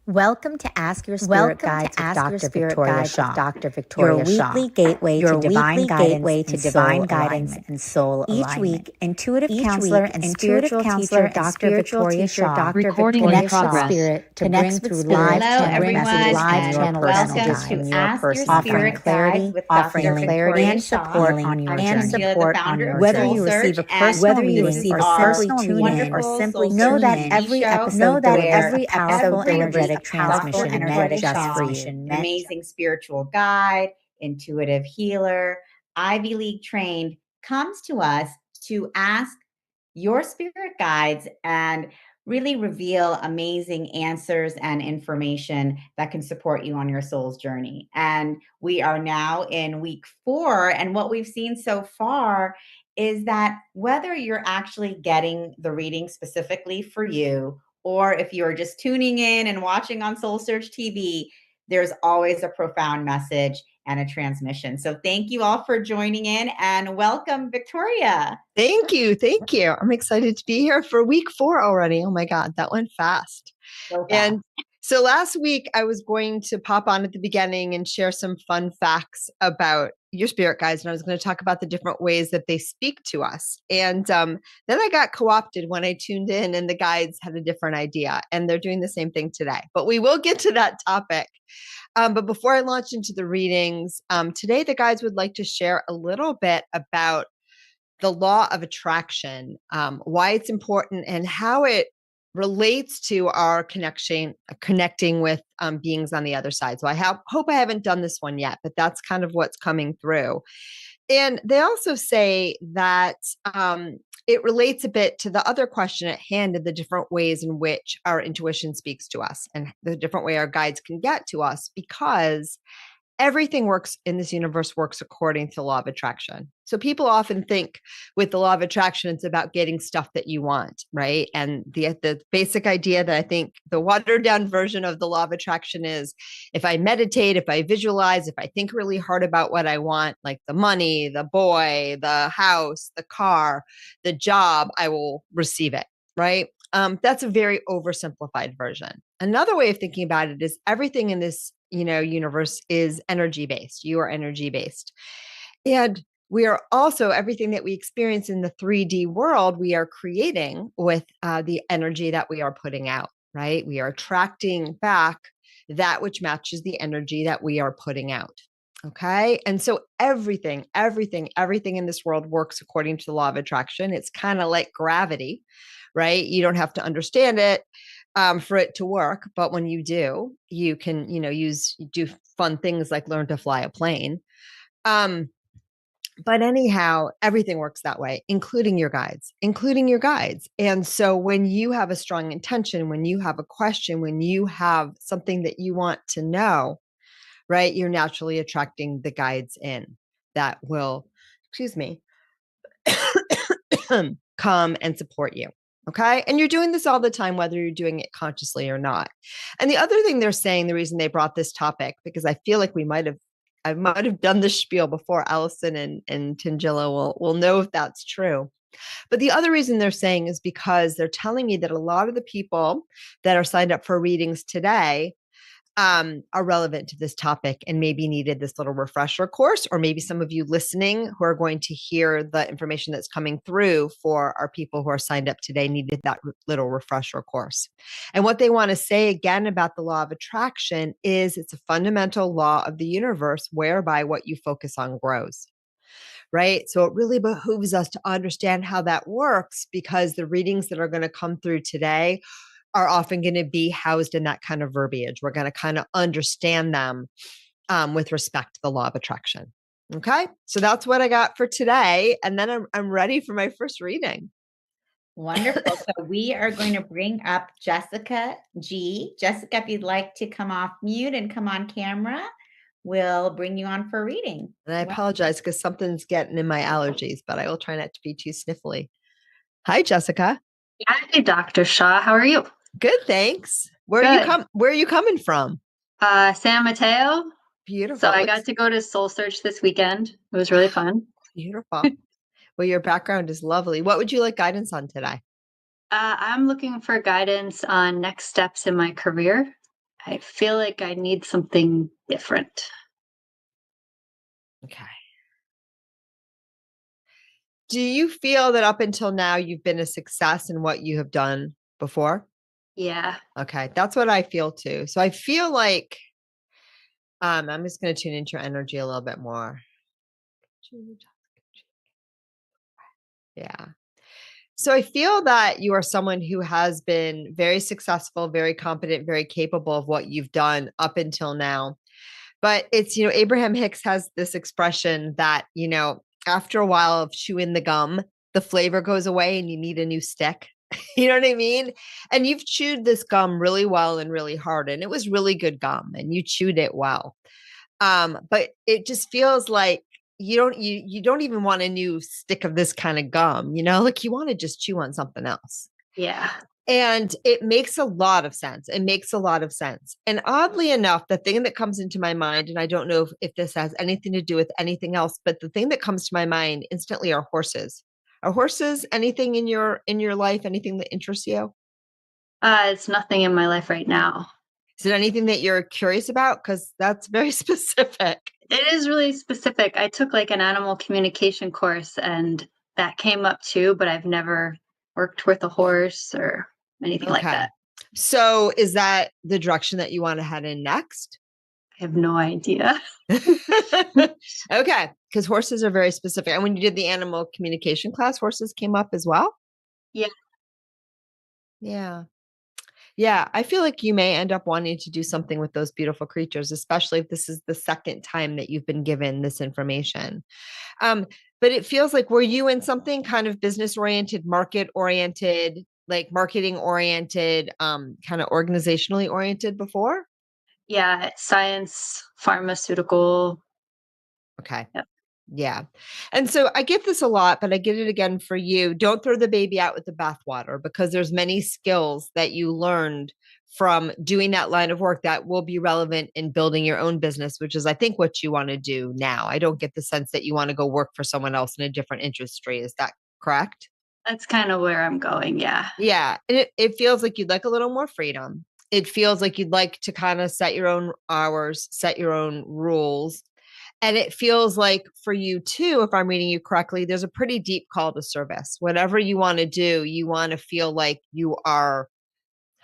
Welcome to Ask Your Spirit Guides with Dr. Victoria Shaw. Your weekly gateway to divine guidance and soul alignment. Each week, intuitive counselor and spiritual teacher Dr. Victoria Shaw connects with spirit to bring through live channel messages from your personal guide, offering clarity and support on your journey. Whether you receive a personal reading or simply tune in, know that every episode delivers a powerful energetic transmission meant just for you. An amazing spiritual guide, intuitive healer, Ivy League trained, comes to us to ask your spirit guides and really reveal amazing answers and information that can support you on your soul's journey. And we are now in week 4. And what we've seen so far is that whether you're actually getting the reading specifically for you, or if you're just tuning in and watching on Soul Search TV, there's always a profound message and a transmission. So thank you all for joining in and welcome, Victoria. Thank you. Thank you. I'm excited to be here for week 4 already. Oh my God, that went fast. And so last week I was going to pop on at the beginning and share some fun facts about your spirit guides. And I was going to talk about the different ways that they speak to us. And then I got co-opted when I tuned in and the guides had a different idea and they're doing the same thing today, but we will get to that topic. But before I launch into the readings, today the guides would like to share a little bit about the law of attraction, why it's important and how it relates to our connecting with beings on the other side. So I hope I haven't done this one yet, but that's kind of what's coming through. And they also say that it relates a bit to the other question at hand of the different ways in which our intuition speaks to us and the different way our guides can get to us, because everything works in this universe works according to the law of attraction. So people often think with the law of attraction, it's about getting stuff that you want, right? And the basic idea that I think the watered down version of the law of attraction is if I meditate, if I visualize, if I think really hard about what I want, like the money, the boy, the house, the car, the job, I will receive it, right? That's a very oversimplified version. Another way of thinking about it is everything in this universe is energy based. You are energy based. And we are also, everything that we experience in the 3D world, we are creating with the energy that we are putting out, right? We are attracting back that which matches the energy that we are putting out. Okay. And so everything in this world works according to the law of attraction. It's kind of like gravity, right? You don't have to understand it for it to work. But when you do, you can, do fun things like learn to fly a plane. But anyhow, everything works that way, including your guides. And so when you have a strong intention, when you have a question, when you have something that you want to know, right, you're naturally attracting the guides in that will, come and support you. Okay. And you're doing this all the time, whether you're doing it consciously or not. And the other thing they're saying, the reason they brought this topic, because I feel like I might have done this spiel before. Allison and Tangilla will know if that's true. But the other reason they're saying is because they're telling me that a lot of the people that are signed up for readings today are relevant to this topic and maybe needed this little refresher course, or maybe some of you listening who are going to hear the information that's coming through for our people who are signed up today needed that little refresher course. And what they want to say again about the law of attraction is it's a fundamental law of the universe whereby what you focus on grows. Right. So it really behooves us to understand how that works, because the readings that are going to come through today are often going to be housed in that kind of verbiage. We're going to kind of understand them with respect to the law of attraction. Okay. So that's what I got for today. And then I'm ready for my first reading. Wonderful. So we are going to bring up Jessica G. Jessica, if you'd like to come off mute and come on camera, we'll bring you on for a reading. And I apologize because something's getting in my allergies, but I will try not to be too sniffly. Hi, Jessica. Hi, Dr. Shaw. How are you? Good, thanks. Where are you coming from? San Mateo. Beautiful. So I got to go to Soul Search this weekend. It was really fun. Beautiful. Well, your background is lovely. What would you like guidance on today? I'm looking for guidance on next steps in my career I feel like I need something different. Okay. Do you feel that up until now you've been a success in what you have done before? Yeah. Okay, that's what I feel too. So I feel like I'm just going to tune into your energy a little bit more. Yeah. So I feel that you are someone who has been very successful, very competent, very capable of what you've done up until now. But it's, Abraham Hicks has this expression that, after a while of chewing the gum, the flavor goes away and you need a new stick. You know what I mean? And you've chewed this gum really well and really hard, and it was really good gum and you chewed it well. But it just feels like you don't even want a new stick of this kind of gum, like you want to just chew on something else. Yeah. And it makes a lot of sense. It makes a lot of sense. And oddly enough, the thing that comes into my mind, and I don't know if this has anything to do with anything else, but the thing that comes to my mind instantly are horses. Are horses anything in your life, anything that interests you? It's nothing in my life right now. Is it anything that you're curious about? Because that's very specific. It is really specific. I took like an animal communication course and that came up too, but I've never worked with a horse or anything like that. So is that the direction that you want to head in next? I have no idea. Okay. Because horses are very specific. And when you did the animal communication class, horses came up as well? Yeah. Yeah. Yeah. I feel like you may end up wanting to do something with those beautiful creatures, especially if this is the second time that you've been given this information. But it feels like, were you in something kind of business oriented, market oriented, like marketing oriented, kind of organizationally oriented before? Yeah. Science, pharmaceutical. Okay. Yep. Yeah. And so I get this a lot, but I get it again for you. Don't throw the baby out with the bathwater, because there's many skills that you learned from doing that line of work that will be relevant in building your own business, which is, I think, what you want to do now. I don't get the sense that you want to go work for someone else in a different industry. Is that correct? That's kind of where I'm going. Yeah. Yeah. And it feels like you'd like a little more freedom. It feels like you'd like to kind of set your own hours, set your own rules. And it feels like for you too, if I'm reading you correctly, there's a pretty deep call to service. Whatever you want to do, you want to feel like you are,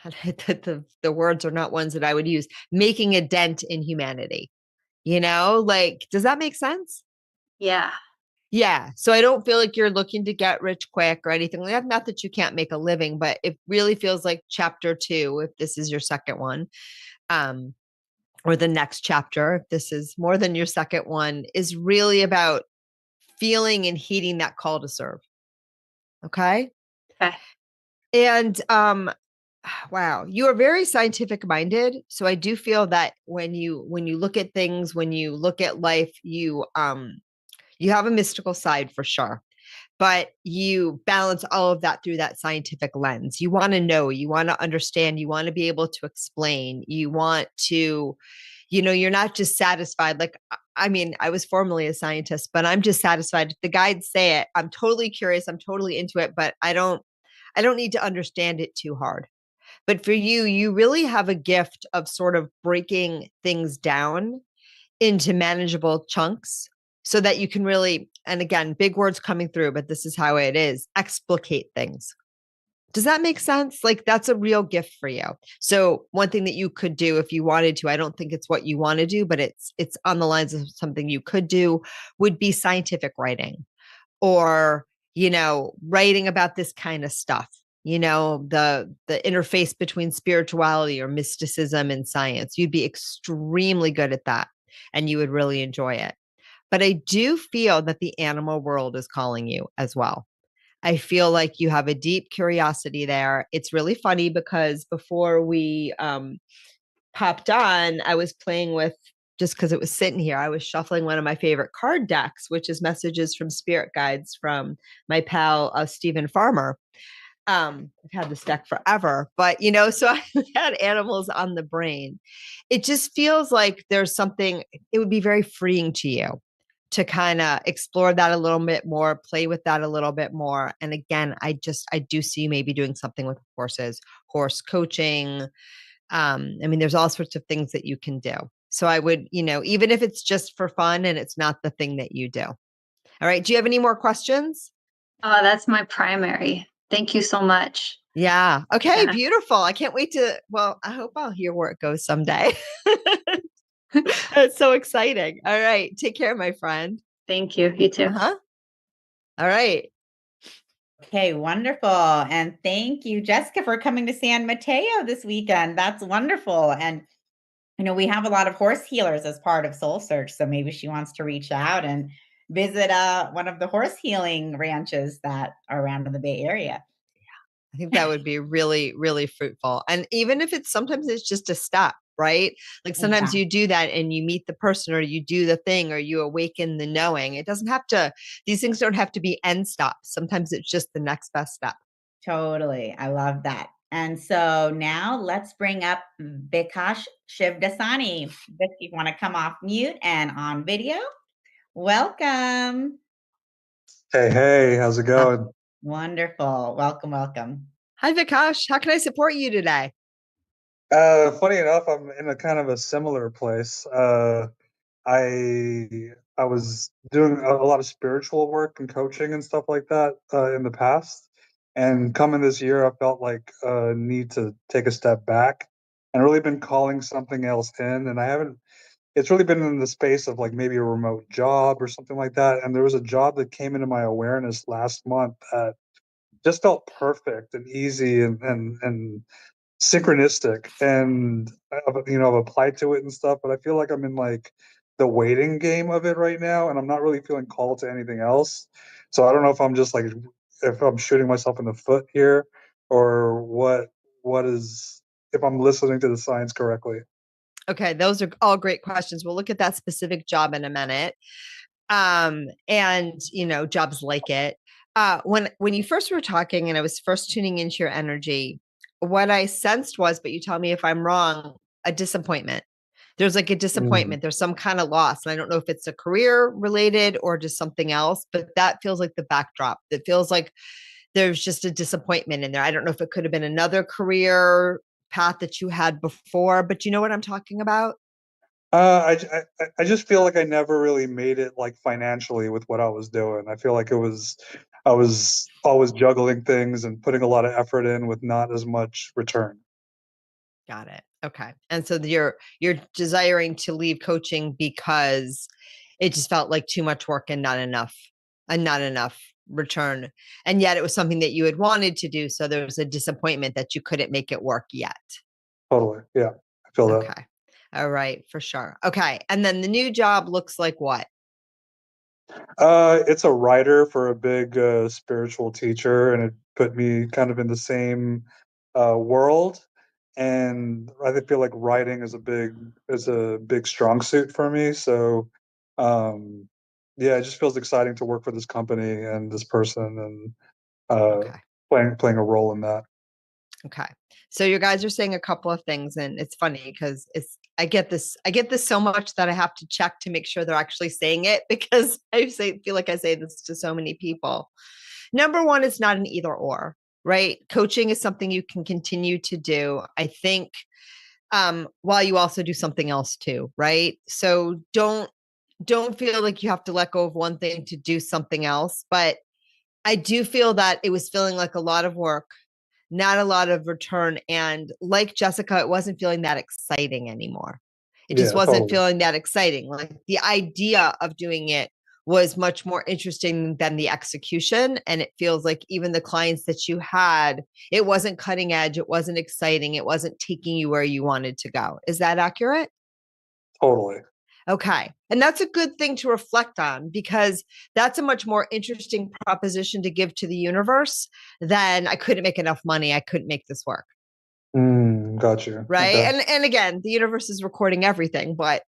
the words are not ones that I would use, making a dent in humanity. Like, does that make sense? Yeah. Yeah. So I don't feel like you're looking to get rich quick or anything like that. Not that you can't make a living, but it really feels like chapter 2, if this is your second one, or the next chapter, if this is more than your second one, is really about feeling and heeding that call to serve. Okay. Okay. And wow, you are very scientific minded. So I do feel that when you look at things, when you look at life, you have a mystical side for sure, but you balance all of that through that scientific lens. You want to know, you want to understand, you want to be able to explain, you want to, you're not just satisfied. Like, I mean, I was formerly a scientist, but I'm just satisfied if the guides say it. I'm totally curious, I'm totally into it, but I don't need to understand it too hard. But for you, you really have a gift of sort of breaking things down into manageable chunks so that you can really, and again, big words coming through, but this is how it is, explicate things. Does that make sense? Like, that's a real gift for you. So one thing that you could do if you wanted to, I don't think it's what you want to do, but it's on the lines of something you could do, would be scientific writing, or, writing about this kind of stuff, the interface between spirituality or mysticism and science. You'd be extremely good at that and you would really enjoy it. But I do feel that the animal world is calling you as well. I feel like you have a deep curiosity there. It's really funny because before we popped on, I was playing with, just because it was sitting here, I was shuffling one of my favorite card decks, which is messages from spirit guides from my pal, Stephen Farmer. I've had this deck forever, but so I had animals on the brain. It just feels like there's something, it would be very freeing to you to kind of explore that a little bit more, play with that a little bit more. And again, I do see you maybe doing something with horses, horse coaching, I mean, there's all sorts of things that you can do. So I would, even if it's just for fun and it's not the thing that you do. All right. Do you have any more questions? Oh, that's my primary. Thank you so much. Yeah. Okay. Yeah. Beautiful. I can't wait I hope I'll hear where it goes someday. That's so exciting. All right. Take care, my friend. Thank you. You too. All right. Okay, wonderful. And thank you, Jessica, for coming to San Mateo this weekend. That's wonderful. And, we have a lot of horse healers as part of Soul Search. So maybe she wants to reach out and visit one of the horse healing ranches that are around in the Bay Area. I think that would be really, really fruitful. And even if sometimes it's just a step, right? Like sometimes you do that and you meet the person or you do the thing or you awaken the knowing. It doesn't have to, these things don't have to be end stops. Sometimes it's just the next best step. Totally. I love that. And so now let's bring up Vicash Shivdasani. Vic, you want to come off mute and on video? Welcome. Hey, how's it going? Wonderful. Welcome. Hi, Vicash. How can I support you today? Funny enough, I'm in a kind of a similar place. I was doing a lot of spiritual work and coaching and stuff like that in the past. And coming this year, I felt like need to take a step back and really been calling something else in. And it's really been in the space of like maybe a remote job or something like that. And there was a job that came into my awareness last month that just felt perfect and easy and synchronistic, and I've applied to it and stuff, but I feel like I'm in like the waiting game of it right now, and I'm not really feeling called to anything else. So I don't know if I'm just like, if I'm shooting myself in the foot here, or what is, if I'm listening to the signs correctly. Okay, those are all great questions. We'll look at that specific job in a minute. And jobs like it. When you first were talking and I was first tuning into your energy, what I sensed was, but you tell me if I'm wrong, a disappointment. There's like a disappointment. There's some kind of loss. And I don't know if it's a career related or just something else, but that feels like the backdrop. It feels like there's just a disappointment in there. I don't know if it could have been another career path that you had before, but you know what I'm talking about? I just feel like I never really made it like financially with what I was doing. I feel like I was always juggling things and putting a lot of effort in with not as much return. Got it. Okay. And so you're desiring to leave coaching because it just felt like too much work and not enough return. And yet it was something that you had wanted to do. So there was a disappointment that you couldn't make it work yet. Totally. Yeah. I feel that. Okay. All right. For sure. Okay. And then the new job looks like what? It's a writer for a big spiritual teacher, and it put me kind of in the same world. And I feel like writing is a big strong suit for me. So, yeah, it just feels exciting to work for this company and this person, and playing a role in that. Okay. So you guys are saying a couple of things, and it's funny because I get this so much that I have to check to make sure they're actually saying it, because feel like I say this to so many people. Number one, it's not an either or, right? Coaching is something you can continue to do, I think, while you also do something else too, right? So don't feel like you have to let go of one thing to do something else. But I do feel that it was feeling like a lot of work, not a lot of return. And like Jessica, it wasn't feeling that exciting anymore. It just wasn't feeling that exciting. Like the idea of doing it was much more interesting than the execution. And it feels like even the clients that you had, it wasn't cutting edge. It wasn't exciting. It wasn't taking you where you wanted to go. Is that accurate? Totally. Okay. And that's a good thing to reflect on, because that's a much more interesting proposition to give to the universe than I couldn't make enough money. I couldn't make this work. Got you. Right. Okay. And again, the universe is recording everything, but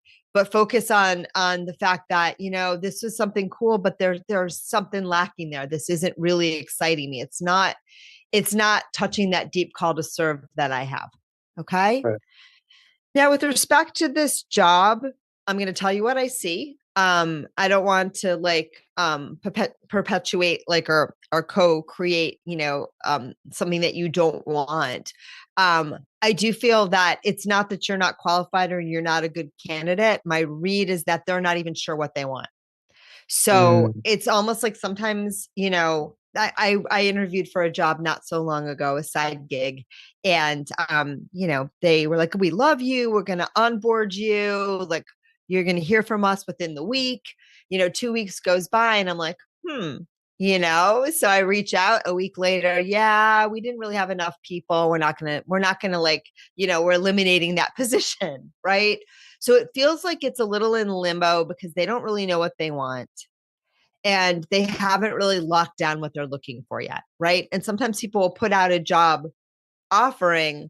focus on the fact that, this was something cool, but there's something lacking there. This isn't really exciting me. It's not touching that deep call to serve that I have. Okay. Right. Now, with respect to this job, I'm going to tell you what I see. I don't want to perpetuate or co-create, something that you don't want. I do feel that it's not that you're not qualified or you're not a good candidate. My read is that they're not even sure what they want. So it's almost like sometimes, I interviewed for a job not so long ago, a side gig. And, they were like, we love you. We're going to onboard you. Like, you're going to hear from us within the week. 2 weeks goes by and I'm like, so I reach out a week later. Yeah, we didn't really have enough people. We're not going to like, we're eliminating that position. Right. So it feels like it's a little in limbo because they don't really know what they want. And they haven't really locked down what they're looking for yet. Right. And sometimes people will put out a job offering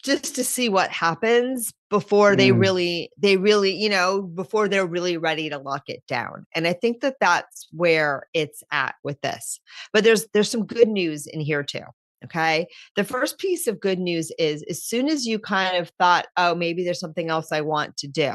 just to see what happens before they really, before they're really ready to lock it down. And I think that that's where it's at with this. But there's some good news in here too. Okay. The first piece of good news is as soon as you kind of thought, oh, maybe there's something else I want to do.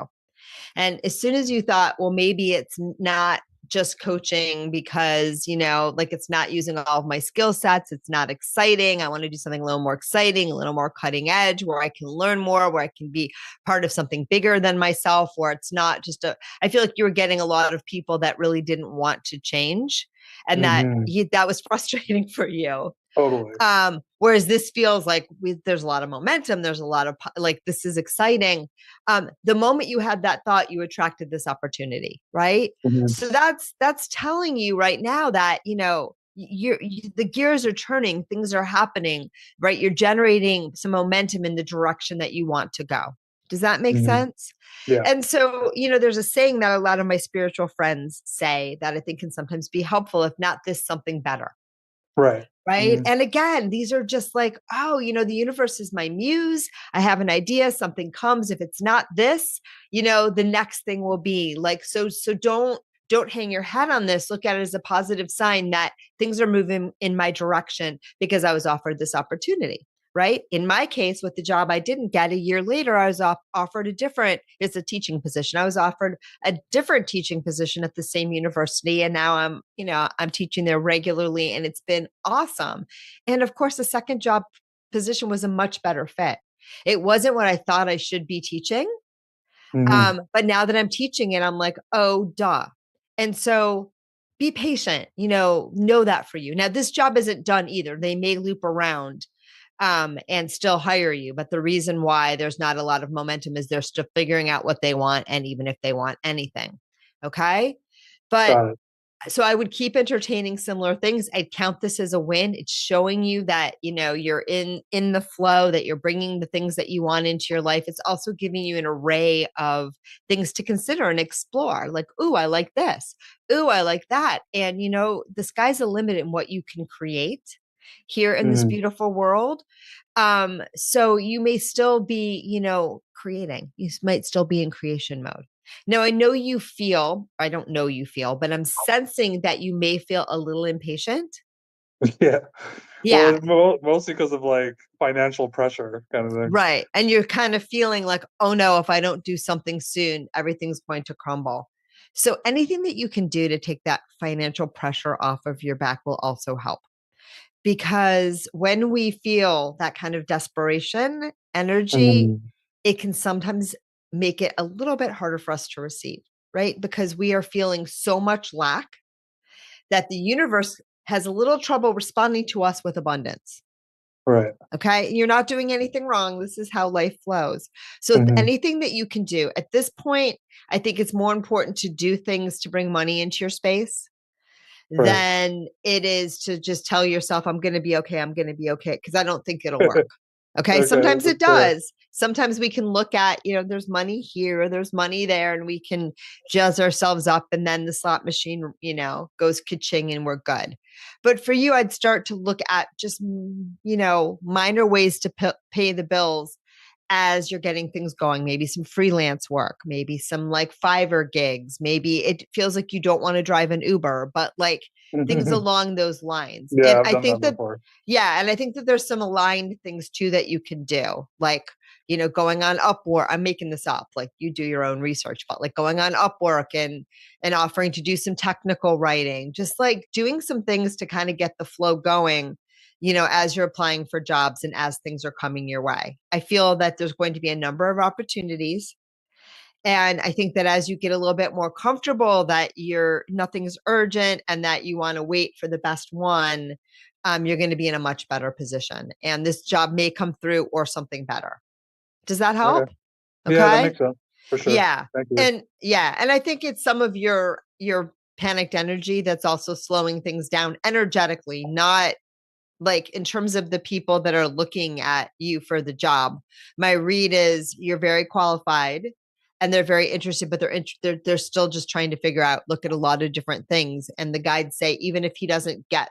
And as soon as you thought, well, maybe it's not just coaching because, like it's not using all of my skill sets. It's not exciting. I want to do something a little more exciting, a little more cutting edge where I can learn more, where I can be part of something bigger than myself, where it's not just I feel like you were getting a lot of people that really didn't want to change and that was frustrating for you. Totally. Whereas this feels like there's a lot of momentum. There's a lot of like, this is exciting. The moment you had that thought, you attracted this opportunity, right? So that's telling you right now that, the gears are turning, things are happening, right? You're generating some momentum in the direction that you want to go. Does that make sense? Yeah. And so, there's a saying that a lot of my spiritual friends say that I think can sometimes be helpful, if not this, something better. Right. Right. And again, these are just like, oh, the universe is my muse. I have an idea, something comes. If it's not this, the next thing will be like, so don't hang your head on this. Look at it as a positive sign that things are moving in my direction because I was offered this opportunity. Right. In my case, with the job I didn't get, a year later, I was offered it's a teaching position. I was offered a different teaching position at the same university. And now I'm teaching there regularly and it's been awesome. And of course, the second job position was a much better fit. It wasn't what I thought I should be teaching. But now that I'm teaching it, I'm like, oh, duh. And so be patient, know that for you. Now, this job isn't done either. They may loop around and still hire you. But the reason why there's not a lot of momentum is they're still figuring out what they want. And even if they want anything. Okay. But so I would keep entertaining similar things. I'd count this as a win. It's showing you that, you're in the flow, that you're bringing the things that you want into your life. It's also giving you an array of things to consider and explore. Like, ooh, I like this. Ooh, I like that. And, the sky's the limit in what you can create here in this beautiful world. So you may still be, creating. You might still be in creation mode. Now, I don't know you feel, but I'm sensing that you may feel a little impatient. Yeah. Yeah. Well, mostly because of like financial pressure kind of thing. Right. And you're kind of feeling like, oh no, if I don't do something soon, everything's going to crumble. So anything that you can do to take that financial pressure off of your back will also help. Because when we feel that kind of desperation energy, it can sometimes make it a little bit harder for us to receive, right? Because we are feeling so much lack that the universe has a little trouble responding to us with abundance. Right. Okay. You're not doing anything wrong. This is how life flows. So anything that you can do at this point, I think it's more important to do things to bring money into your space than it is to just tell yourself, I'm going to be okay. I'm going to be okay. Cause I don't think it'll work. Okay. Sometimes it does. Sometimes we can look at, there's money here, there's money there, and we can jazz ourselves up and then the slot machine, goes ka-ching and we're good. But for you, I'd start to look at just, minor ways to pay the bills as you're getting things going, maybe some freelance work, maybe some like Fiverr gigs, maybe it feels like you don't want to drive an Uber, but like things along those lines. Yeah, and I've done that before. Yeah. And I think that there's some aligned things too that you can do, like, going on Upwork. I'm making this up, like you do your own research, but like going on Upwork and offering to do some technical writing, just like doing some things to kind of get the flow going as you're applying for jobs and as things are coming your way. I feel that there's going to be a number of opportunities. And I think that as you get a little bit more comfortable that nothing's urgent and that you want to wait for the best one, you're going to be in a much better position. And this job may come through or something better. Does that help? Okay. Yeah, that makes sense for sure. Yeah. Thank you. And I think it's some of your panicked energy that's also slowing things down energetically, not like in terms of the people that are looking at you for the job. My read is you're very qualified and they're very interested, but they're still just trying to look at a lot of different things. And the guides say, even if he doesn't get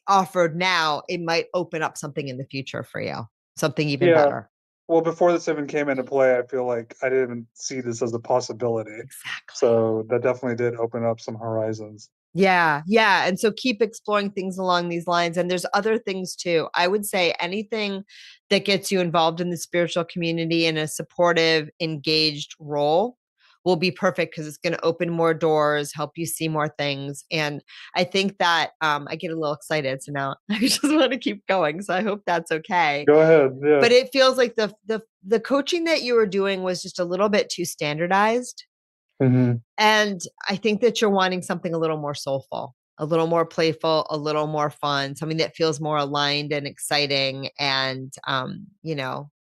offered now, it might open up something in the future for you, something even better. Well, before this even came into play, I feel like I didn't even see this as a possibility. Exactly. So that definitely did open up some horizons. Yeah. Yeah. And so keep exploring things along these lines. And there's other things too. I would say anything that gets you involved in the spiritual community in a supportive, engaged role will be perfect because it's going to open more doors, help you see more things. And I think that I get a little excited. So now I just want to keep going. So I hope that's okay. Go ahead. Yeah. But it feels like the coaching that you were doing was just a little bit too standardized. Mm-hmm. And I think that you're wanting something a little more soulful, a little more playful, a little more fun, something that feels more aligned and exciting and,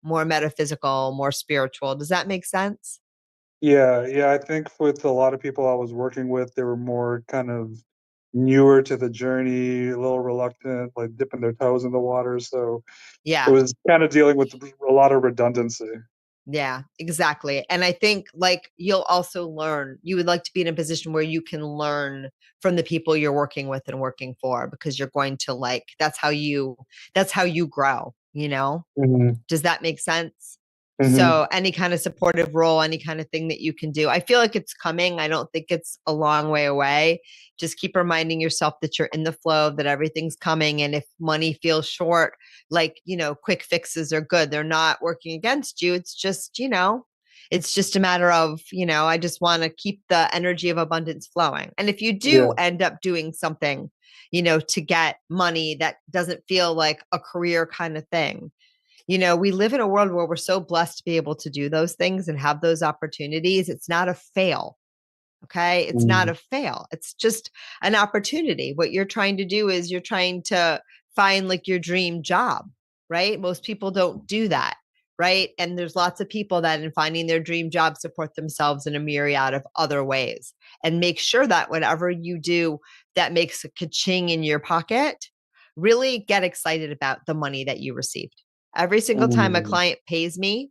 more metaphysical, more spiritual. Does that make sense? Yeah. Yeah. I think with a lot of people I was working with, they were more kind of newer to the journey, a little reluctant, like dipping their toes in the water. So Yeah. it was kind of dealing with a lot of redundancy. Yeah, exactly. And I think like you'll also learn, you would like to be in a position where you can learn from the people you're working with and working for, because you're going to that's how you grow, Mm-hmm. Does that make sense? Mm-hmm. So any kind of supportive role, any kind of thing that you can do, I feel like it's coming. I don't think it's a long way away. Just keep reminding yourself that you're in the flow, that everything's coming. And if money feels short, quick fixes are good. They're not working against you. It's just, it's just a matter of, I just want to keep the energy of abundance flowing. And if you do end up doing something, to get money that doesn't feel like a career kind of thing, we live in a world where we're so blessed to be able to do those things and have those opportunities. It's not a fail. Okay. It's not a fail. It's just an opportunity. What you're trying to do is you're trying to find your dream job, right? Most people don't do that. Right. And there's lots of people that in finding their dream job support themselves in a myriad of other ways, and make sure that whatever you do that makes a ka-ching in your pocket, really get excited about the money that you received. Every single time a client pays me,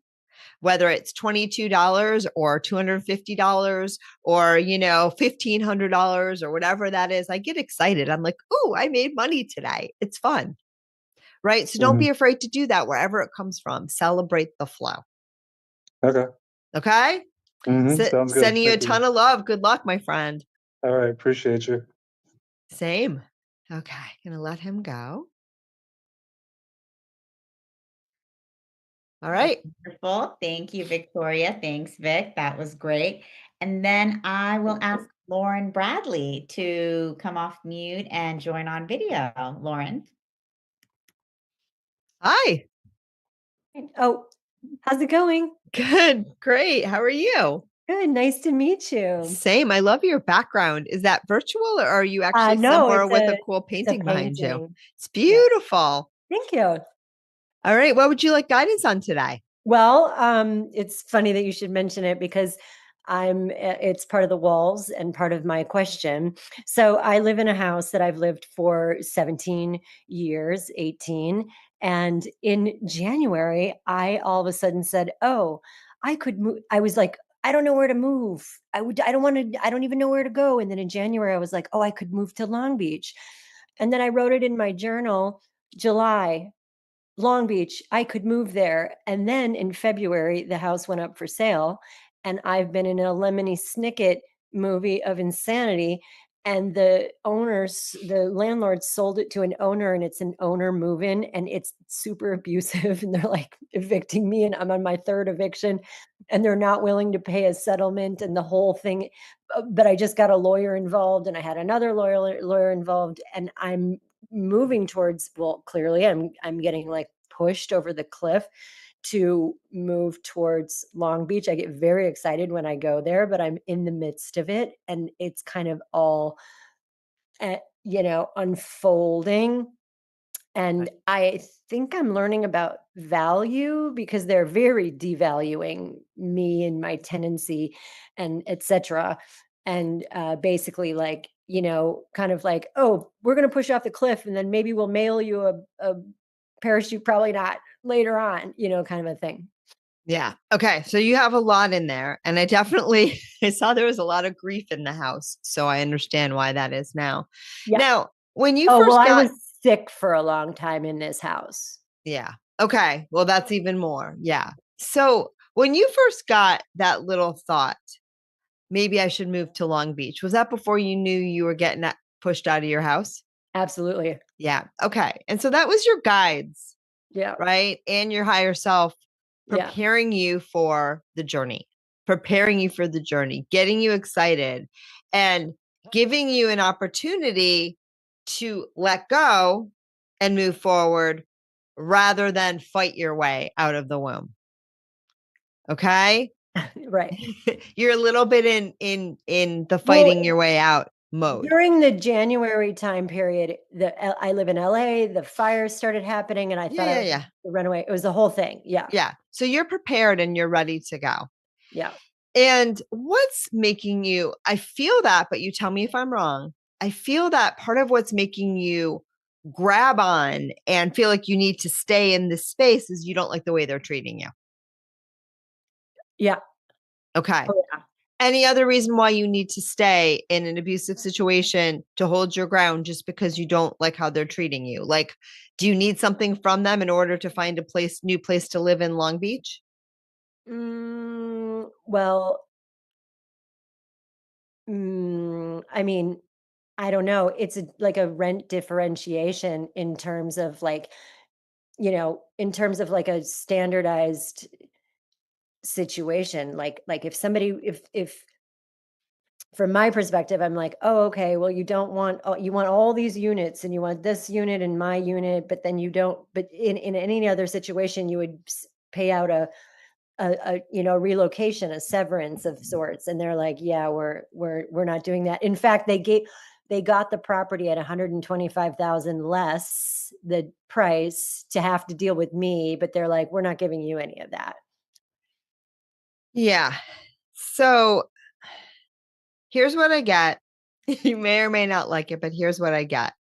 whether it's $22 or $250 or, $1,500 or whatever that is, I get excited. I'm like, oh, I made money today. It's fun. Right. So don't be afraid to do that wherever it comes from. Celebrate the flow. Okay. Okay. Sounds good. Sending you a ton of love. Good luck, my friend. All right. Appreciate you. Same. Okay. Gonna let him go. All right. Wonderful. Thank you, Victoria. Thanks, Vic. That was great. And then I will ask Lauren Bradley to come off mute and join on video. Lauren. Hi. Oh, how's it going? Good. Great. How are you? Good. Nice to meet you. Same. I love your background. Is that virtual or are you actually somewhere with a cool painting behind you? It's beautiful. Yeah. Thank you. All right. What would you like guidance on today? Well, it's funny that you should mention it because it's part of the walls and part of my question. So I live in a house that I've lived for 17 years, 18. And in January, I all of a sudden said, oh, I could move. I was like, I don't know where to move. I don't even know where to go. And then in January, I was like, oh, I could move to Long Beach. And then I wrote it in my journal, July, Long Beach, I could move there. And then in February, the house went up for sale. And I've been in a Lemony Snicket movie of insanity. And the landlord sold it to an owner, and it's an owner move-in, and it's super abusive. And they're like evicting me, and I'm on my third eviction, and they're not willing to pay a settlement and the whole thing. But I just got a lawyer involved, and I had another lawyer involved, and I'm moving towards, well, clearly I'm getting like pushed over the cliff to move towards Long Beach. I get very excited when I go there, but I'm in the midst of it, and it's kind of all, unfolding. And I think I'm learning about value because they're very devaluing me and my tendency and etc. And basically like, kind of like, oh, we're going to push you off the cliff and then maybe we'll mail you a parachute, probably not later on, kind of a thing. Yeah. Okay. So you have a lot in there. And I saw there was a lot of grief in the house. So I understand why that is now. Yeah. Now, when you I was sick for a long time in this house. Yeah. Okay. Well, that's even more. Yeah. So when you first got that little thought, maybe I should move to Long Beach, was that before you knew you were getting pushed out of your house? Absolutely. Yeah. Okay. And so that was your guides. Yeah. Right. And your higher self preparing you for the journey, getting you excited and giving you an opportunity to let go and move forward rather than fight your way out of the womb. Okay. Right. You're a little bit in the fighting your way out mode. During the January time period, I live in LA, the fires started happening and I thought I was the runaway. It was the whole thing. Yeah. Yeah. So you're prepared and you're ready to go. Yeah. And what's making you, I feel that, but you tell me if I'm wrong. I feel that part of what's making you grab on and feel like you need to stay in this space is you don't like the way they're treating you. Yeah. Okay. Oh, yeah. Any other reason why you need to stay in an abusive situation to hold your ground just because you don't like how they're treating you? Like, do you need something from them in order to find a new place to live in Long Beach? Well, I mean, I don't know. It's like a rent differentiation in terms of like, in terms of like a standardized situation. Like if somebody, if from my perspective, I'm like, oh, okay, well, you want all these units and you want this unit and my unit, but then you don't, but in any other situation, you would pay out a relocation, a severance of sorts. And they're like, yeah, we're not doing that. In fact, they got the property at 125,000 less the price to have to deal with me, but they're like, we're not giving you any of that. Yeah. So here's what I get. You may or may not like it, but here's what I get.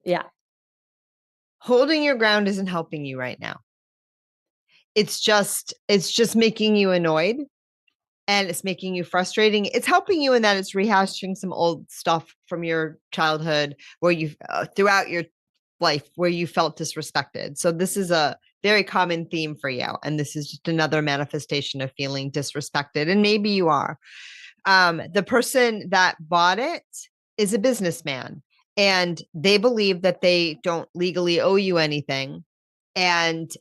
Yeah. Holding your ground isn't helping you right now. It's just making you annoyed and it's making you frustrating. It's helping you in that it's rehashing some old stuff from your childhood where you throughout your life where you felt disrespected. So this is a very common theme for you. And this is just another manifestation of feeling disrespected. And maybe you are. The person that bought it is a businessman and they believe that they don't legally owe you anything. And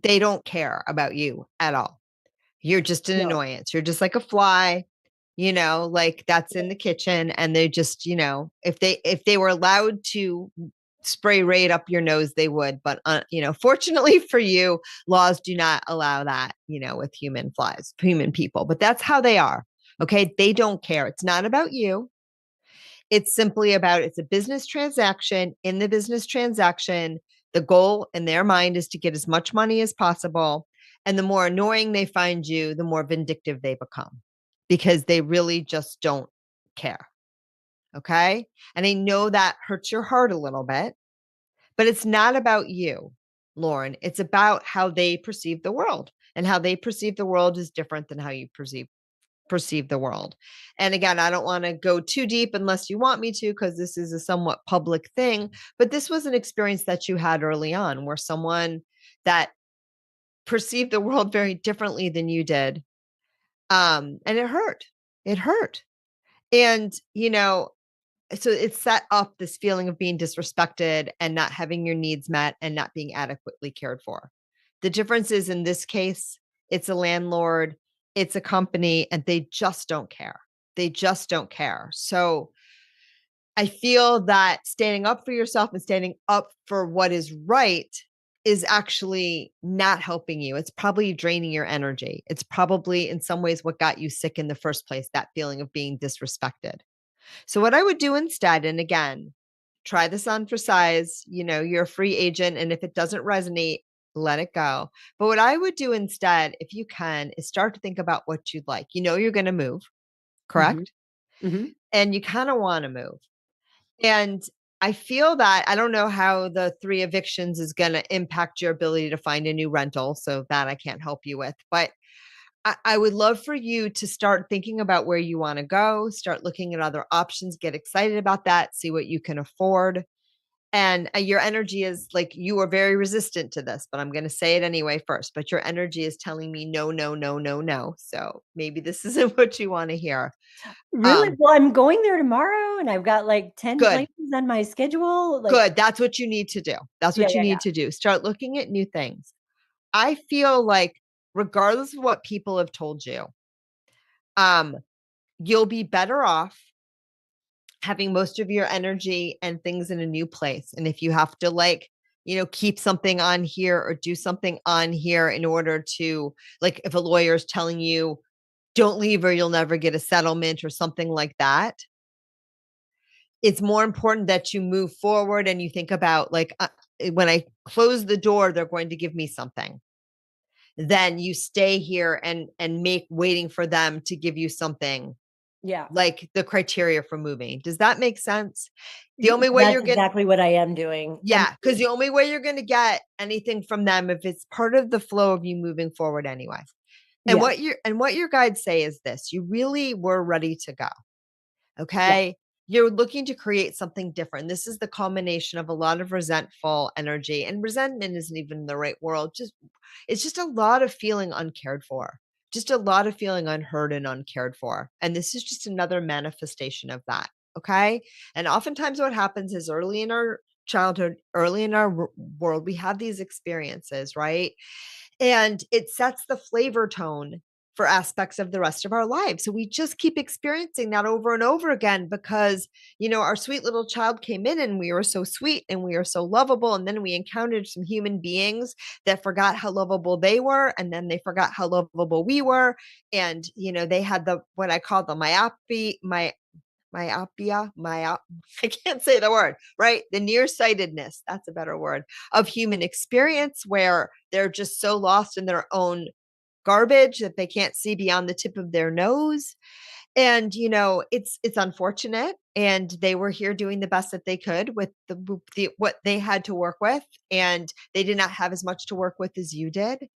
they don't care about you at all. You're just an annoyance. You're just like a fly, like that's in the kitchen. And they just, if they were allowed to spray right up your nose, they would. But, fortunately for you, laws do not allow that, with human people. But that's how they are. Okay. They don't care. It's not about you. It's simply about it's a business transaction. In the business transaction, the goal in their mind is to get as much money as possible. And the more annoying they find you, the more vindictive they become because they really just don't care. Okay. And I know that hurts your heart a little bit, but it's not about you, Lauren. It's about how they perceive the world, and how they perceive the world is different than how you perceive the world. And again, I don't want to go too deep unless you want me to, because this is a somewhat public thing, but this was an experience that you had early on where someone that perceived the world very differently than you did. And it hurt. And, so it set up this feeling of being disrespected and not having your needs met and not being adequately cared for. The difference is in this case, it's a landlord, it's a company, and they just don't care. So I feel that standing up for yourself and standing up for what is right is actually not helping you. It's probably draining your energy. It's probably in some ways what got you sick in the first place, that feeling of being disrespected. So what I would do instead, and again, try this on for size, you're a free agent. And if it doesn't resonate, let it go. But what I would do instead, if you can, is start to think about what you'd like. You're going to move, correct? Mm-hmm. And you kind of want to move. And I feel that I don't know how the 3 evictions is going to impact your ability to find a new rental. So that I can't help you with. But I would love for you to start thinking about where you want to go, start looking at other options, get excited about that, see what you can afford. And your energy is like, you are very resistant to this, but I'm going to say it anyway first. But your energy is telling me no, no, no, no, no. So maybe this isn't what you want to hear. Really? Well, I'm going there tomorrow and I've got like 10 Good. places on my schedule. Good. That's what you need to do. That's what you need to do. Start looking at new things. I feel like regardless of what people have told you, you'll be better off having most of your energy and things in a new place. And if you have to keep something on here or do something on here in order to, like, if a lawyer is telling you, don't leave or you'll never get a settlement or something like that, it's more important that you move forward and you think about when I close the door, they're going to give me something. Then you stay here and make waiting for them to give you something. Yeah. Like the criteria for moving. Does that make sense? The only way That's exactly what I am doing. Yeah. Cause the only way you're going to get anything from them if it's part of the flow of you moving forward anyway. And what your guides say is this, you really were ready to go. Okay. Yeah. You're looking to create something different. This is the culmination of a lot of resentful energy, and resentment isn't even the right word. It's just a lot of feeling uncared for, just a lot of feeling unheard and uncared for. And this is just another manifestation of that. Okay. And oftentimes what happens is early in our childhood, early in our world, we have these experiences, right? And it sets the flavor tone for aspects of the rest of our lives. So we just keep experiencing that over and over again because, our sweet little child came in and we were so sweet and we were so lovable. And then we encountered some human beings that forgot how lovable they were. And then they forgot how lovable we were. And, they had what I call the myopia, I can't say the word, right? The nearsightedness, that's a better word, of human experience where they're just so lost in their own garbage that they can't see beyond the tip of their nose. And, it's unfortunate. And they were here doing the best that they could with the what they had to work with. And they did not have as much to work with as you did.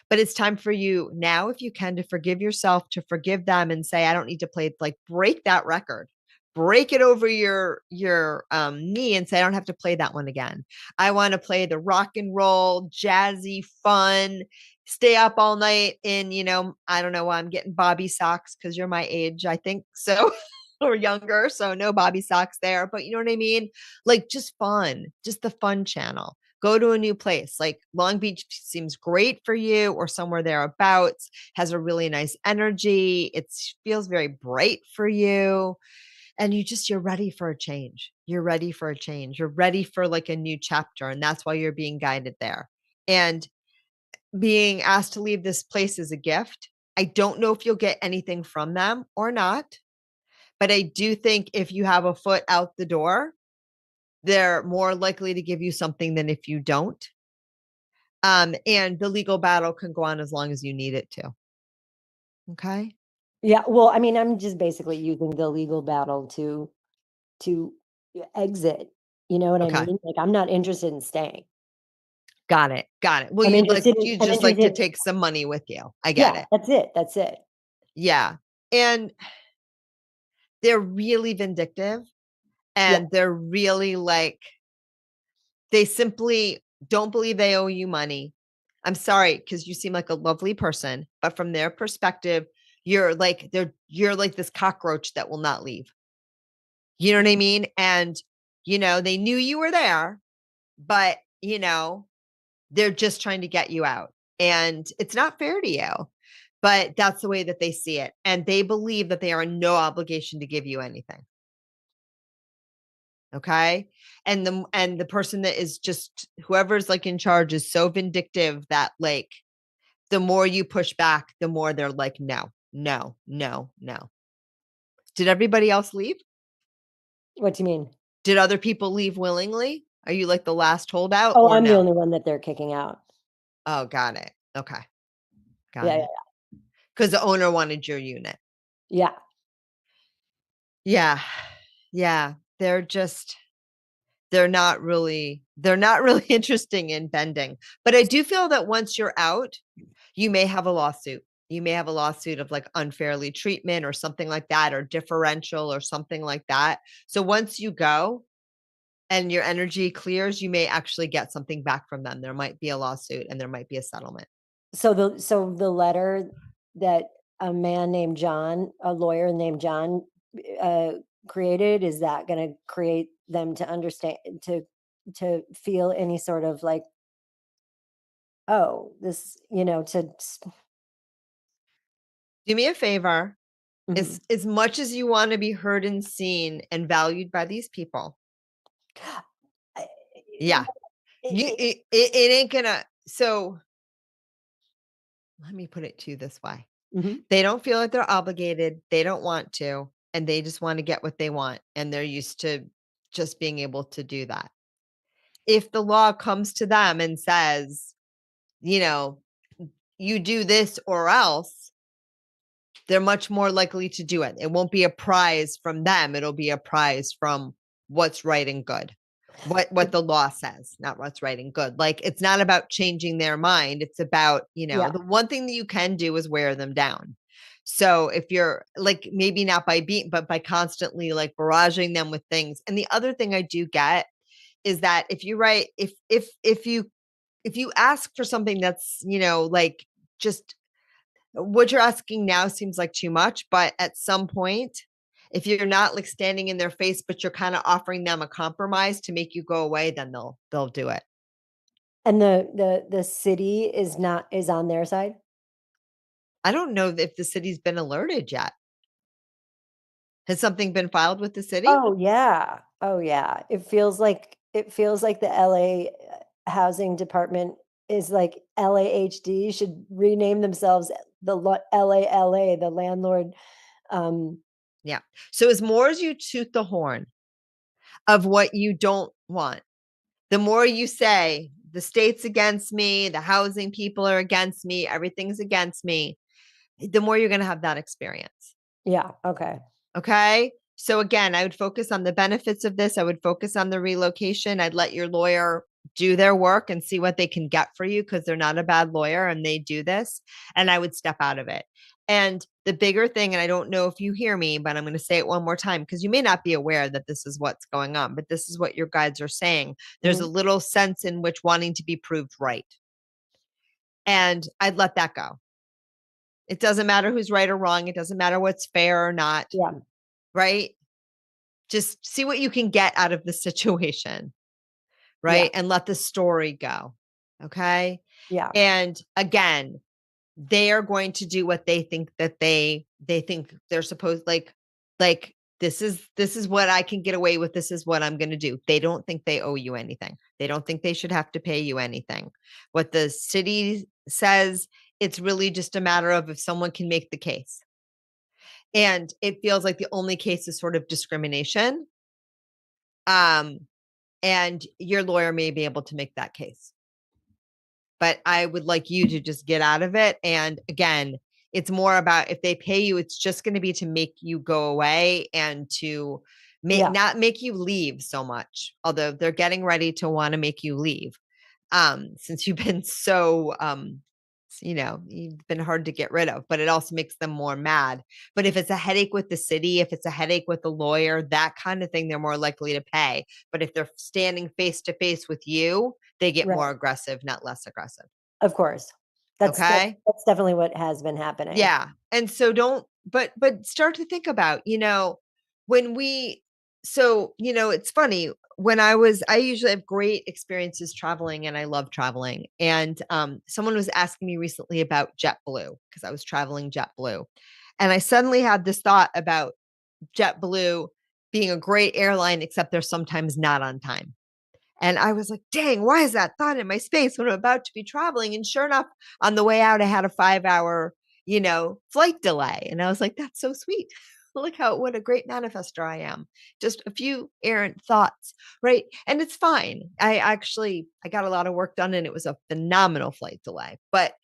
But it's time for you now, if you can, to forgive yourself, to forgive them and say, I don't need to play, break that record, break it over your knee and say, I don't have to play that one again. I want to play the rock and roll, jazzy, fun, stay up all night in, I don't know why I'm getting Bobby socks because you're my age, I think so. Or younger. So no Bobby socks there, but you know what I mean? Just fun, just the fun channel. Go to a new place. Like Long Beach seems great for you, or somewhere thereabouts, has a really nice energy. It feels very bright for you. And you're ready for a change. You're ready for a change. You're ready for a new chapter. And that's why you're being guided there. And being asked to leave this place is a gift. I don't know if you'll get anything from them or not, but I do think if you have a foot out the door, they're more likely to give you something than if you don't. And the legal battle can go on as long as you need it to. Okay. Yeah. Well, I mean, I'm just basically using the legal battle to exit. You know what I mean? I'm not interested in staying. Got it. Well, I'm you just like to interested. take some money with you. I get it. That's it. Yeah. And they're really vindictive, and they're really they simply don't believe they owe you money. I'm sorry, because you seem like a lovely person, but from their perspective, you're like this cockroach that will not leave. You know what I mean? And, they knew you were there, but, they're just trying to get you out. And it's not fair to you, but that's the way that they see it. And they believe that they are in no obligation to give you anything. Okay. And the person that is just, whoever's like in charge is so vindictive that like, the more you push back, the more they're like, no, no, no, no. Did everybody else leave? What do you mean? Did other people leave willingly? Are you like the last holdout? Oh, or I'm no? the only one that they're kicking out. Oh, got it. Okay. Got Yeah, it. Because the owner wanted your unit. yeah. Yeah. Yeah. They're not really interesting in bending. But I do feel that once you're out, you may have a lawsuit. You may have a lawsuit of like unfairly treatment or something like that, or differential or something like that. So once you go and your energy clears, you may actually get something back from them. There might be a lawsuit and there might be a settlement. So the letter that a man named John, a lawyer named John, created, is that going to create them to understand, to feel any sort of like, oh, this, Do me a favor. Mhm. As much as you want to be heard and seen and valued by these people. Yeah. It ain't gonna. So let me put it to you this way. Mm-hmm. They don't feel like they're obligated. They don't want to, and they just want to get what they want. And they're used to just being able to do that. If the law comes to them and says, you do this or else, they're much more likely to do it. It won't be a prize from them. It'll be a prize from what's right and good. What the law says, not what's right and good. Like, it's not about changing their mind. It's about, the one thing that you can do is wear them down. So if you're like, maybe not by beating, but by constantly like barraging them with things. And the other thing I do get is that if you write, if you ask for something that's, like, just what you're asking now seems like too much, but at some point, if you're not like standing in their face, but you're kind of offering them a compromise to make you go away, then they'll do it. And the city is on their side? I don't know if the city's been alerted yet. Has something been filed with the city? Oh yeah. Oh yeah. It feels like the LA housing department is like LAHD should rename themselves the LALA, the landlord. Yeah. So as more as you toot the horn of what you don't want, the more you say the state's against me, the housing people are against me, everything's against me, the more you're going to have that experience. Yeah. Okay. Okay. So again, I would focus on the benefits of this. I would focus on the relocation. I'd let your lawyer do their work and see what they can get for you, because they're not a bad lawyer and they do this. And I would step out of it. And the bigger thing, and I don't know if you hear me, but I'm going to say it one more time, because you may not be aware that this is what's going on, but this is what your guides are saying. There's a little sense in which wanting to be proved right. And I'd let that go. It doesn't matter who's right or wrong. It doesn't matter what's fair or not. Yeah. Right? Just see what you can get out of the situation. Right? Yeah. And let the story go. Okay? Yeah. And again, they are going to do what they think that they think they're supposed, like this is what I can get away with. This is what I'm going to do. They don't think they owe you anything. They don't think they should have to pay you anything. What the city says, it's really just a matter of if someone can make the case. And it feels like the only case is sort of discrimination. And your lawyer may be able to make that case. But I would like you to just get out of it. And again, it's more about, if they pay you, it's just going to be to make you go away and to not make you leave so much. Although they're getting ready to want to make you leave. Since you've been so, you've been hard to get rid of, but it also makes them more mad. But if it's a headache with the city, if it's a headache with the lawyer, that kind of thing, they're more likely to pay. But if they're standing face to face with you, they get more aggressive, not less aggressive. Of course. That's definitely what has been happening. Yeah. And so but start to think about, it's funny, when I usually have great experiences traveling, and I love traveling. And someone was asking me recently about JetBlue, because I was traveling JetBlue. And I suddenly had this thought about JetBlue being a great airline, except they're sometimes not on time. And I was like, dang, why is that thought in my space when I'm about to be traveling? And sure enough, on the way out, I had a 5-hour, flight delay. And I was like, that's so sweet. Look what a great manifester I am. Just a few errant thoughts, right? And it's fine. I got a lot of work done and it was a phenomenal flight delay. But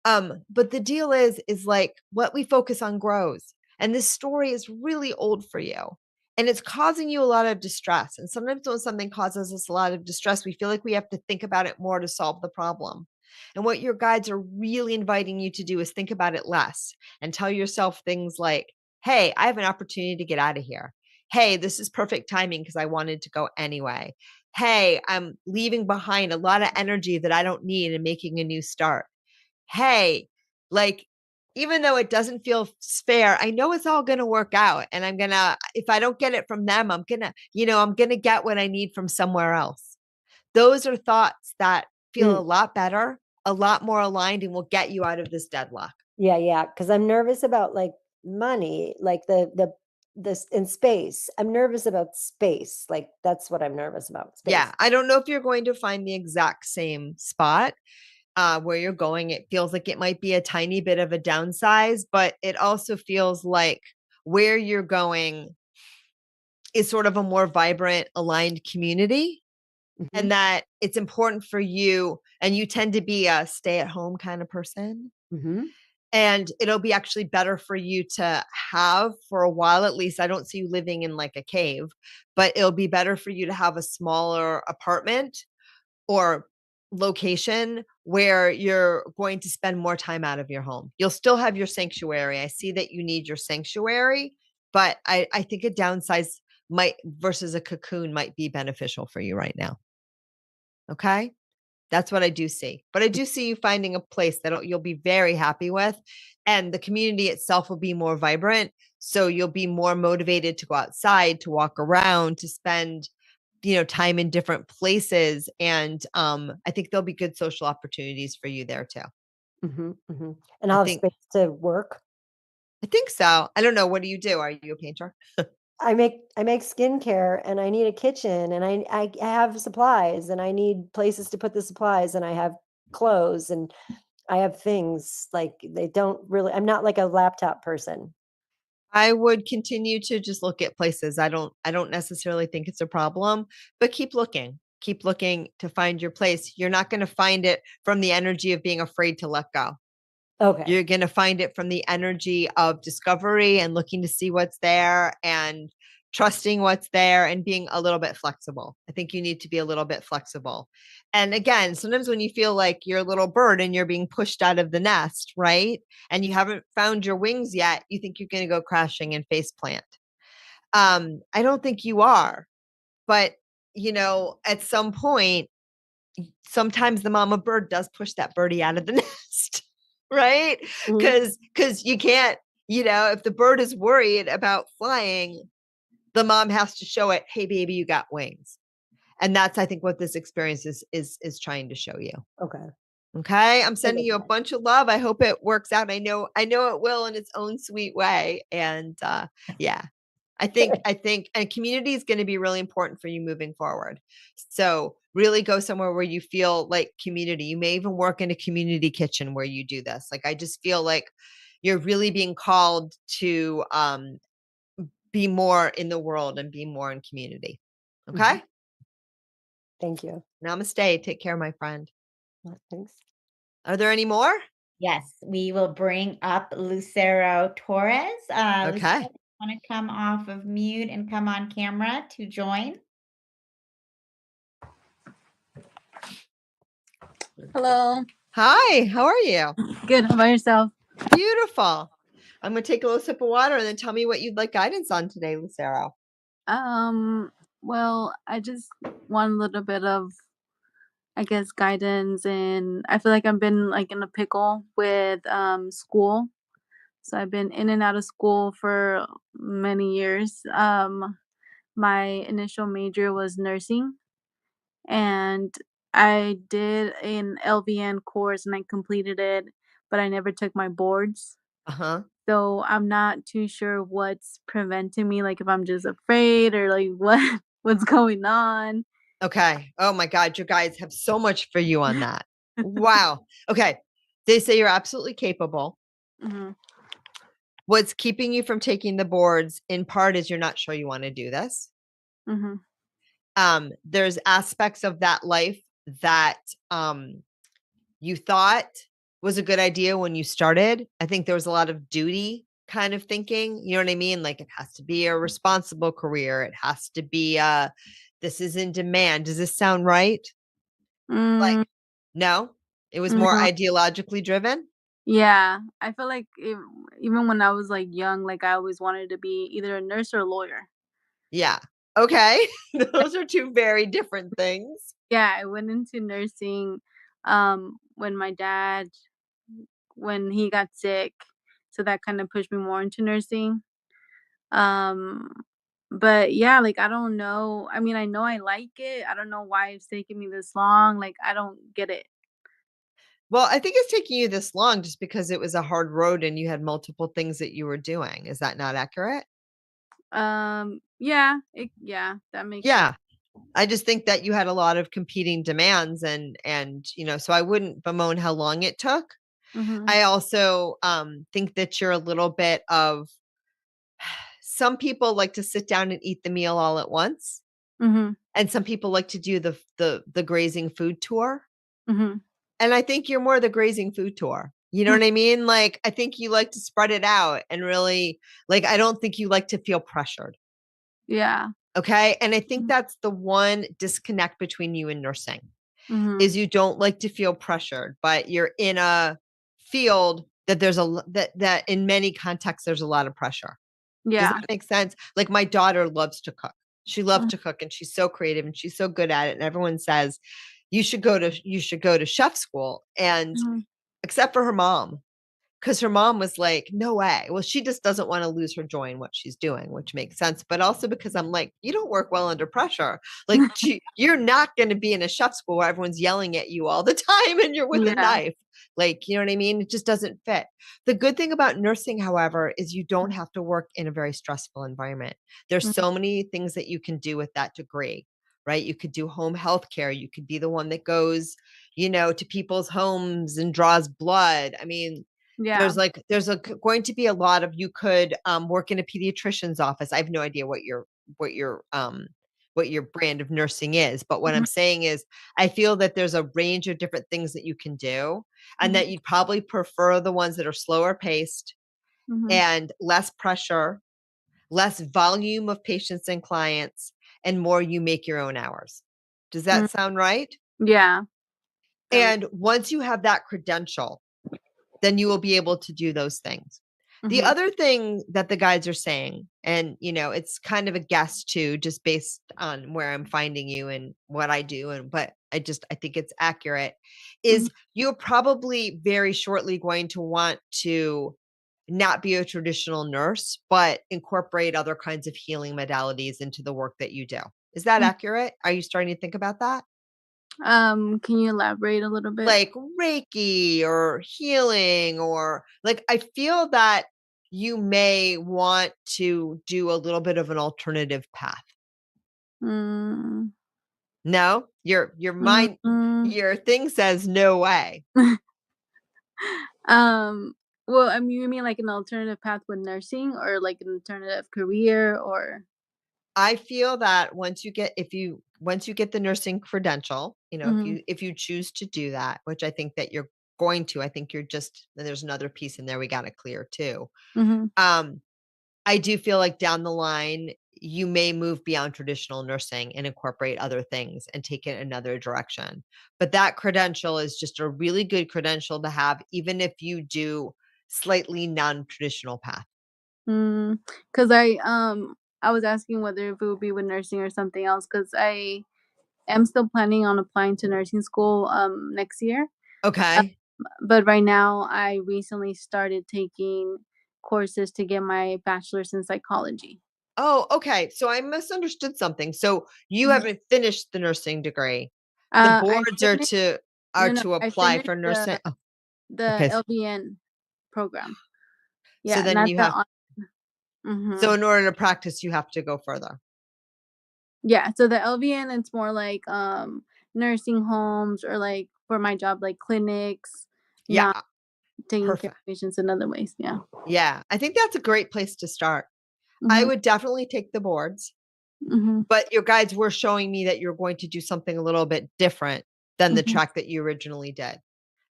the deal is like what we focus on grows. And this story is really old for you. And it's causing you a lot of distress. And sometimes when something causes us a lot of distress, we feel like we have to think about it more to solve the problem. And what your guides are really inviting you to do is think about it less and tell yourself things like, hey, I have an opportunity to get out of here. Hey, this is perfect timing because I wanted to go anyway. Hey, I'm leaving behind a lot of energy that I don't need and making a new start. Hey, like, even though it doesn't feel fair, I know it's all going to work out. And if I don't get it from them, I'm going to get what I need from somewhere else. Those are thoughts that feel a lot better, a lot more aligned, and will get you out of this deadlock. Yeah. Yeah. Cause I'm nervous about like money, like this in space. I'm nervous about space. Like that's what I'm nervous about. Space. Yeah. I don't know if you're going to find the exact same spot. Where you're going, it feels like it might be a tiny bit of a downsize, but it also feels like where you're going is sort of a more vibrant, aligned community. And that it's important for you, and you tend to be a stay-at-home kind of person. And it'll be actually better for you to have for a while, at least. I don't see you living in like a cave, but it'll be better for you to have a smaller apartment or location where you're going to spend more time out of your home. You'll still have your sanctuary. I see that you need your sanctuary, but I think a downsize versus a cocoon might be beneficial for you right now. Okay. That's what I do see. But I do see you finding a place that you'll be very happy with, and the community itself will be more vibrant. So you'll be more motivated to go outside, to walk around, to spend time in different places. And I think there'll be good social opportunities for you there too. And I'll have space to work. I think so. I don't know. What do you do? Are you a painter? I make skincare, and I need a kitchen, and I have supplies, and I need places to put the supplies, and I have clothes, and I have things like I'm not like a laptop person. I would continue to just look at places. I don't necessarily think it's a problem, but keep looking to find your place. You're not going to find it from the energy of being afraid to let go. Okay. You're going to find it from the energy of discovery and looking to see what's there and trusting what's there and being a little bit flexible. I think you need to be a little bit flexible. And again, sometimes when you feel like you're a little bird and you're being pushed out of the nest, right? And you haven't found your wings yet, you think you're going to go crashing and face plant. I don't think you are, but at some point, sometimes the mama bird does push that birdie out of the nest. Right? Because you can't, if the bird is worried about flying, the mom has to show it, hey, baby, you got wings. And that's, I think, what this experience is trying to show you. Okay. I'm sending you a bunch of love. I hope it works out. I know it will in its own sweet way. And yeah. I think a community is going to be really important for you moving forward. So really go somewhere where you feel like community. You may even work in a community kitchen where you do this. Like, I just feel like you're really being called to be more in the world and be more in community. Okay. Thank you. Namaste. Take care, my friend. Thanks. Are there any more? Yes, we will bring up Lucero Torres. Okay. Lucero, want to come off of mute and come on camera to join? Hello. Hi, how are you? Good. How about yourself? Beautiful. I'm going to take a little sip of water and then tell me what you'd like guidance on today, Lucero. Well, I just want a little bit of, I guess, guidance, and I feel like I've been like in a pickle with school. So I've been in and out of school for many years. My initial major was nursing, and I did an LVN course and I completed it, but I never took my boards. So I'm not too sure what's preventing me, like if I'm just afraid or like what's going on. Okay. Oh my God, you guys have so much for you on that. Wow. Okay. They say you're absolutely capable. Mm-hmm. What's keeping you from taking the boards in part is you're not sure you want to do this. Mm-hmm. There's aspects of that life that you thought was a good idea when you started. I think there was a lot of duty kind of thinking. You know what I mean? Like it has to be a responsible career. It has to be this is in demand. Does this sound right? Like, no, it was more ideologically driven. Yeah, I feel like even when I was like young, like I always wanted to be either a nurse or a lawyer. Yeah. Okay. Those are two very different things. Yeah, I went into nursing when my dad, when he got sick, so that kind of pushed me more into nursing. Um but yeah, like I don't know. I mean, I know I like it. I don't know why it's taking me this long. Like I don't get it. Well, I think it's taking you this long just because it was a hard road and you had multiple things that you were doing. Is that not accurate? Yeah, yeah, that makes sense. Yeah. I just think that you had a lot of competing demands and so I wouldn't bemoan how long it took. Mm-hmm. I also think that you're a little bit of some people like to sit down and eat the meal all at once. Mm-hmm. And some people like to do the grazing food tour. Mm-hmm. And I think you're more the grazing food tour. You know what I mean? Like, I think you like to spread it out and really, like, I don't think you like to feel pressured. Yeah. Okay. And I think that's the one disconnect between you and nursing Mm-hmm. is you don't like to feel pressured, but you're in a field that there's that in many contexts, there's a lot of pressure. Does Yeah. that make sense? Like my daughter loves to cook. She loves to cook and she's so creative and she's so good at it. And everyone says, you should go to chef school. And Mm-hmm. except for her mom, because her mom was like, no way. Well, she just doesn't want to lose her joy in what she's doing, which makes sense. But also because I'm like, you don't work well under pressure. Like you're not going to be in a chef school where everyone's yelling at you all the time and you're with a knife. Like, you know what I mean? It just doesn't fit. The good thing about nursing, however, is you don't have to work in a very stressful environment. There's so many things that you can do with that degree, right? You could do home health care. You could be the one that goes, to people's homes and draws blood. I mean, Yeah. there's going to be a lot of, you could work in a pediatrician's office. I have no idea what your brand of nursing is, but what I'm saying is I feel that there's a range of different things that you can do and that you'd probably prefer the ones that are slower paced and less pressure, less volume of patients and clients, and more you make your own hours. Does that sound right? Yeah. And once you have that credential, then you will be able to do those things. The other thing that the guides are saying, and it's kind of a guess too, just based on where I'm finding you and what I do, but I think it's accurate, is you're probably very shortly going to want to not be a traditional nurse, but incorporate other kinds of healing modalities into the work that you do. Is that accurate? Are you starting to think about that? Can you elaborate a little bit? Like Reiki or healing, or like, I feel that you may want to do a little bit of an alternative path. Mm. No, your mind, your thing says no way. Well, I mean, you mean like an alternative path with nursing or like an alternative career or? I feel that once you get the nursing credential, if you choose to do that, which I think that you're going to, I think you're just, and there's another piece in there we got to clear too. I do feel like down the line, you may move beyond traditional nursing and incorporate other things and take it another direction. But that credential is just a really good credential to have, even if you do slightly non-traditional path. Because I was asking whether if it would be with nursing or something else, because I am still planning on applying to nursing school next year. Okay. But right now, I recently started taking courses to get my bachelor's in psychology. Oh, okay. So I misunderstood something. So you haven't finished the nursing degree. The I boards are to I apply finished for nursing. the Okay. LVN program. Yeah, So then not you the have, Mhm. so in order to practice, you have to go further. Yeah, so the LVN, it's more like nursing homes, or like for my job, like clinics, Yeah. not taking care Perfect. of patients in other ways. Yeah. Yeah. I think that's a great place to start. I Mhm. would definitely take the boards, Mhm. but your guides were showing me that you're going to do something a little bit different than the Mhm. track that you originally did.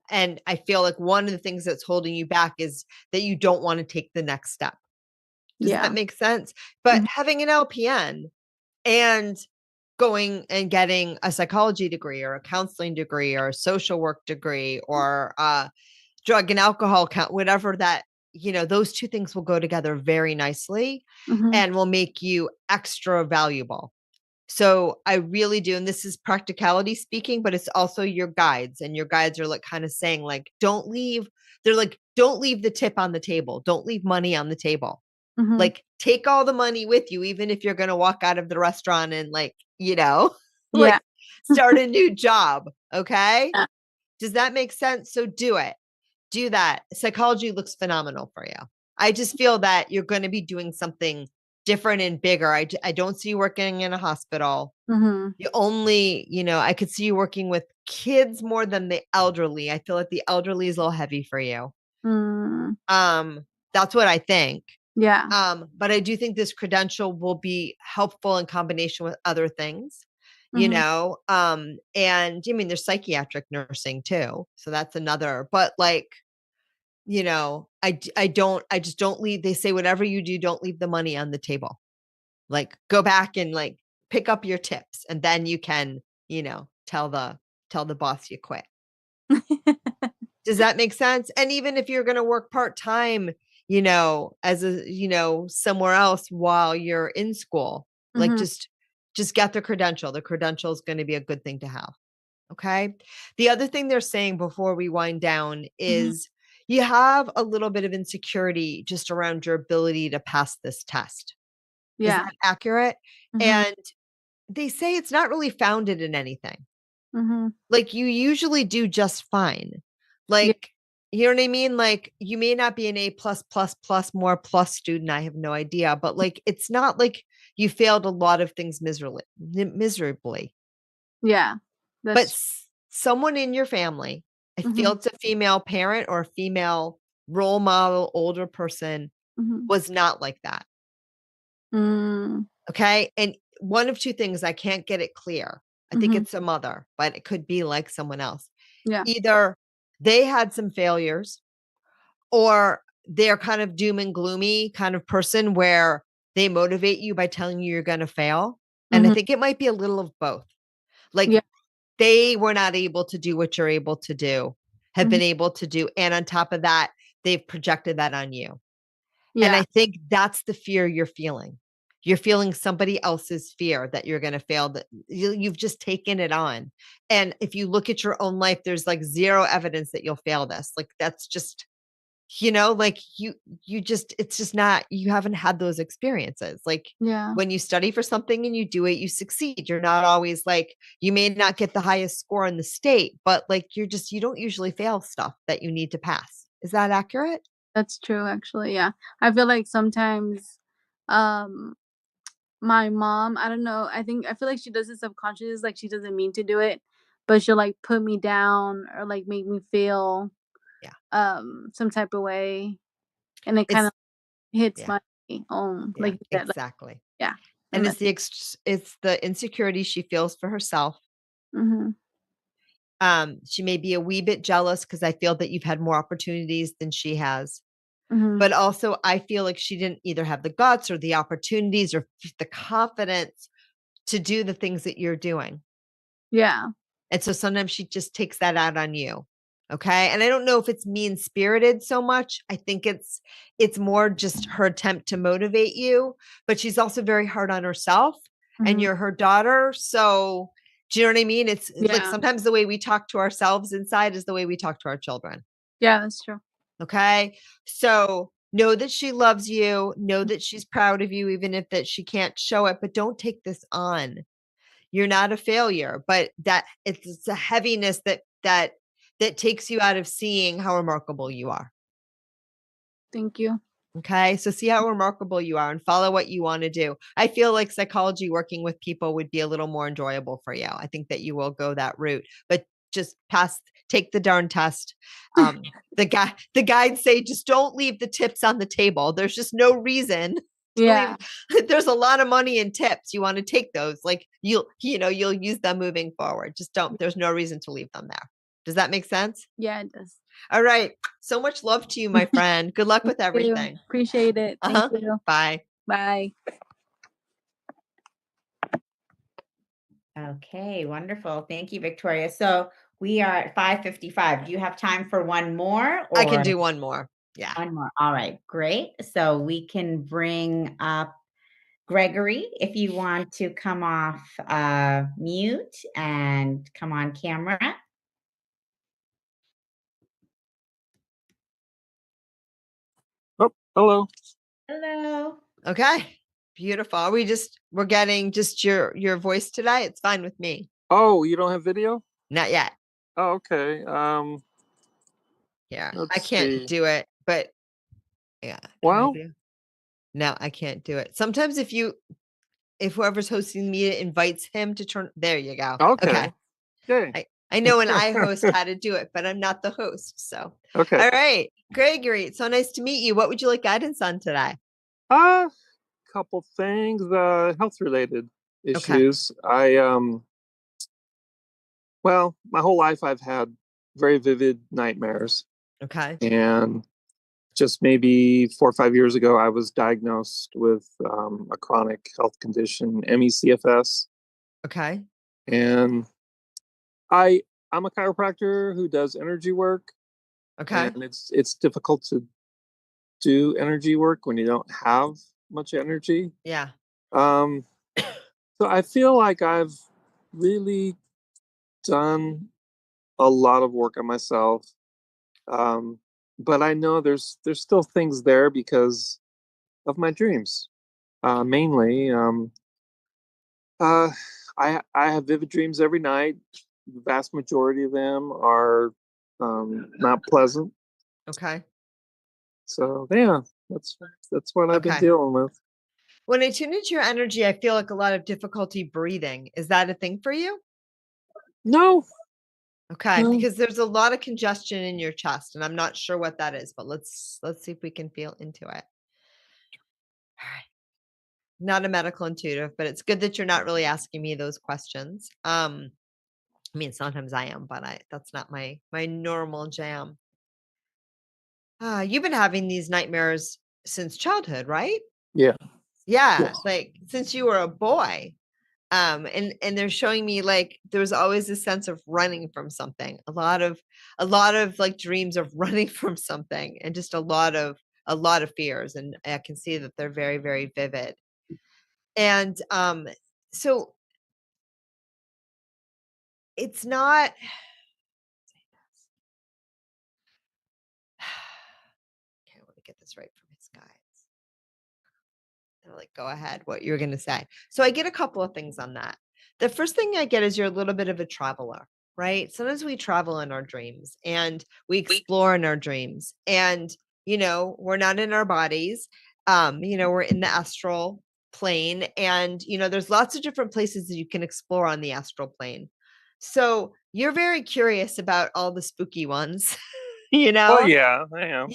And I feel like one of the things that's holding you back is that you don't want to take the next step. Does Yeah. that make sense? But Mhm. having an LPN and going and getting a psychology degree or a counseling degree or a social work degree or drug and alcohol count, whatever that, those two things will go together very nicely Mhm. and will make you extra valuable. So I really do. And this is practicality speaking, but it's also your guides, and your guides are like kind of saying like, don't leave the tip on the table. Don't leave money on the table. Mhm. Like, take all the money with you, even if you're going to walk out of the restaurant and like, Yeah. like start a new job. Okay. Yeah. Does that make sense? So do it. Do that. Psychology looks phenomenal for you. I just feel that you're going to be doing something different and bigger. I don't see you working in a hospital. Mhm. You only, I could see you working with kids more than the elderly. I feel like the elderly is a little heavy for you. Mm. That's what I think. Yeah. But I do think this credential will be helpful in combination with other things, Mhm. and I mean, there's psychiatric nursing too. So that's another, but like, I just don't leave. They say, whatever you do, don't leave the money on the table. Like, go back and like pick up your tips, and then you can, tell the boss you quit. Does that make sense? And even if you're going to work part-time, as somewhere else while you're in school, like Mhm. just get the credential. The credential is going to be a good thing to have. Okay. The other thing they're saying before we wind down is you have a little bit of insecurity just around your ability to pass this test. Is Yeah. that accurate? Mhm. And they say it's not really founded in anything. Mhm. Like, you usually do just fine. Yeah. Like, you know what I mean? Like, you may not be an A plus plus plus more plus student. I have no idea, but like, it's not like you failed a lot of things miserably. Yeah. But That's someone in your family, I feel Mhm. it's a female parent or a female role model, older person, Mhm. was not like that. Mm. Okay. And one of two things, I can't get it clear. I think Mhm. it's a mother, but it could be like someone else. Yeah. Either they had some failures, or they're kind of doom and gloomy kind of person where they motivate you by telling you you're going to fail. And I Mhm. think it might be a little of both. Like, Yeah. they were not able to do what you're able to do, have Mhm. been able to do. And on top of that, they've projected that on you. And Yeah. I think that's the fear you're feeling. You're feeling somebody else's fear that you're going to fail, that you've just taken it on. And if you look at your own life, there's like zero evidence that you'll fail this. Like, that's just, like you just, it's just not, you haven't had those experiences. Like, Yeah. when you study for something and you do it, you succeed. You're not always like, you may not get the highest score in the state, but like, you don't usually fail stuff that you need to pass. Is that accurate? That's true, actually. Yeah. I feel like sometimes um my mom, I don't know, I feel like she does it subconsciously, like she doesn't mean to do it, but she'll like put me down or like make me feel Yeah. some type of way, and it kind It's of hits yeah, my own, yeah, like you said, like, exactly. yeah. And And it's the insecurity she feels for herself. Mhm. She may be a wee bit jealous because I feel that you've had more opportunities than she has. Mhm. But also, I feel like she didn't either have the guts or the opportunities or the confidence to do the things that you're doing. Yeah. And so sometimes she just takes that out on you. Okay. And I don't know if it's mean spirited so much. I think it's more just her attempt to motivate you, but she's also very hard on herself, and Mhm. you're her daughter. So do you know what I mean? It's like Yeah. sometimes the way we talk to ourselves inside is the way we talk to our children. Yeah, that's true. Okay. So know that she loves you, know that she's proud of you, even if that she can't show it, but don't take this on. You're not a failure, but that it's a heaviness that takes you out of seeing how remarkable you are. Thank you. Okay. So see how remarkable you are and follow what you want to do. I feel like psychology working with people would be a little more enjoyable for you. I think that you will go that route, but just take the darn test. The guides say, just don't leave the tips on the table. There's just no reason. Yeah. There's a lot of money in tips. You want to take those. Like you'll use them moving forward. Just don't, there's no reason to leave them there. Does that make sense? Yeah, it does. All right. So much love to you, my friend. Good luck with everything. Appreciate it. Thank you. Bye. Bye. Okay, wonderful. Thank you, Victoria. So we are at 5:55. Do you have time for one more? I can do one more. Yeah. One more. All right, great. So we can bring up Gregory if you want to come off mute and come on camera. Oh, hello. Hello. Okay. Beautiful. We're getting just your voice today. It's fine with me. Oh, you don't have video? Not yet. Oh, okay. Yeah. I can't do it, but yeah. Well, no, I can't do it. Sometimes if whoever's hosting the media invites him to turn, there you go. Okay. I know when I host how to do it, but I'm not the host. So, okay. All right. Gregory, it's so nice to meet you. What would you like guidance on today? Couple things, health related issues. Well, my whole life I've had very vivid nightmares. Okay. And just maybe 4 or 5 years ago, I was diagnosed with a chronic health condition, ME/CFS. Okay. And I'm a chiropractor who does energy work. Okay. And it's difficult to do energy work when you don't have much energy. Yeah. So I feel like I've really done a lot of work on myself. But I know there's still things there because of my dreams. Mainly, I have vivid dreams every night. The vast majority of them are not pleasant. Okay. So yeah, that's what I've been dealing with. When I tune into your energy, I feel like a lot of difficulty breathing. Is that a thing for you? No. Okay, because there's a lot of congestion in your chest, and I'm not sure what that is, but let's see if we can feel into it. All right. Not a medical intuitive, but it's good that you're not really asking me those questions. I mean, sometimes I am, but that's not my normal jam. You've been having these nightmares since childhood, right? Yeah. Yeah, Yes. like since you were a boy. And they're showing me like there's always a sense of running from something. A lot of like dreams of running from something, and just a lot of fears. And I can see that they're very, very vivid. And so it's not. Okay, let me get this right from his guides. They're like, go ahead, what you're going to say. So I get a couple of things on that. The first thing I get is you're a little bit of a traveler, right? Sometimes we travel in our dreams and we explore in our dreams, and, we're not in our bodies. We're in the astral plane, and, there's lots of different places that you can explore on the astral plane. So you're very curious about all the spooky ones, Oh yeah, I am.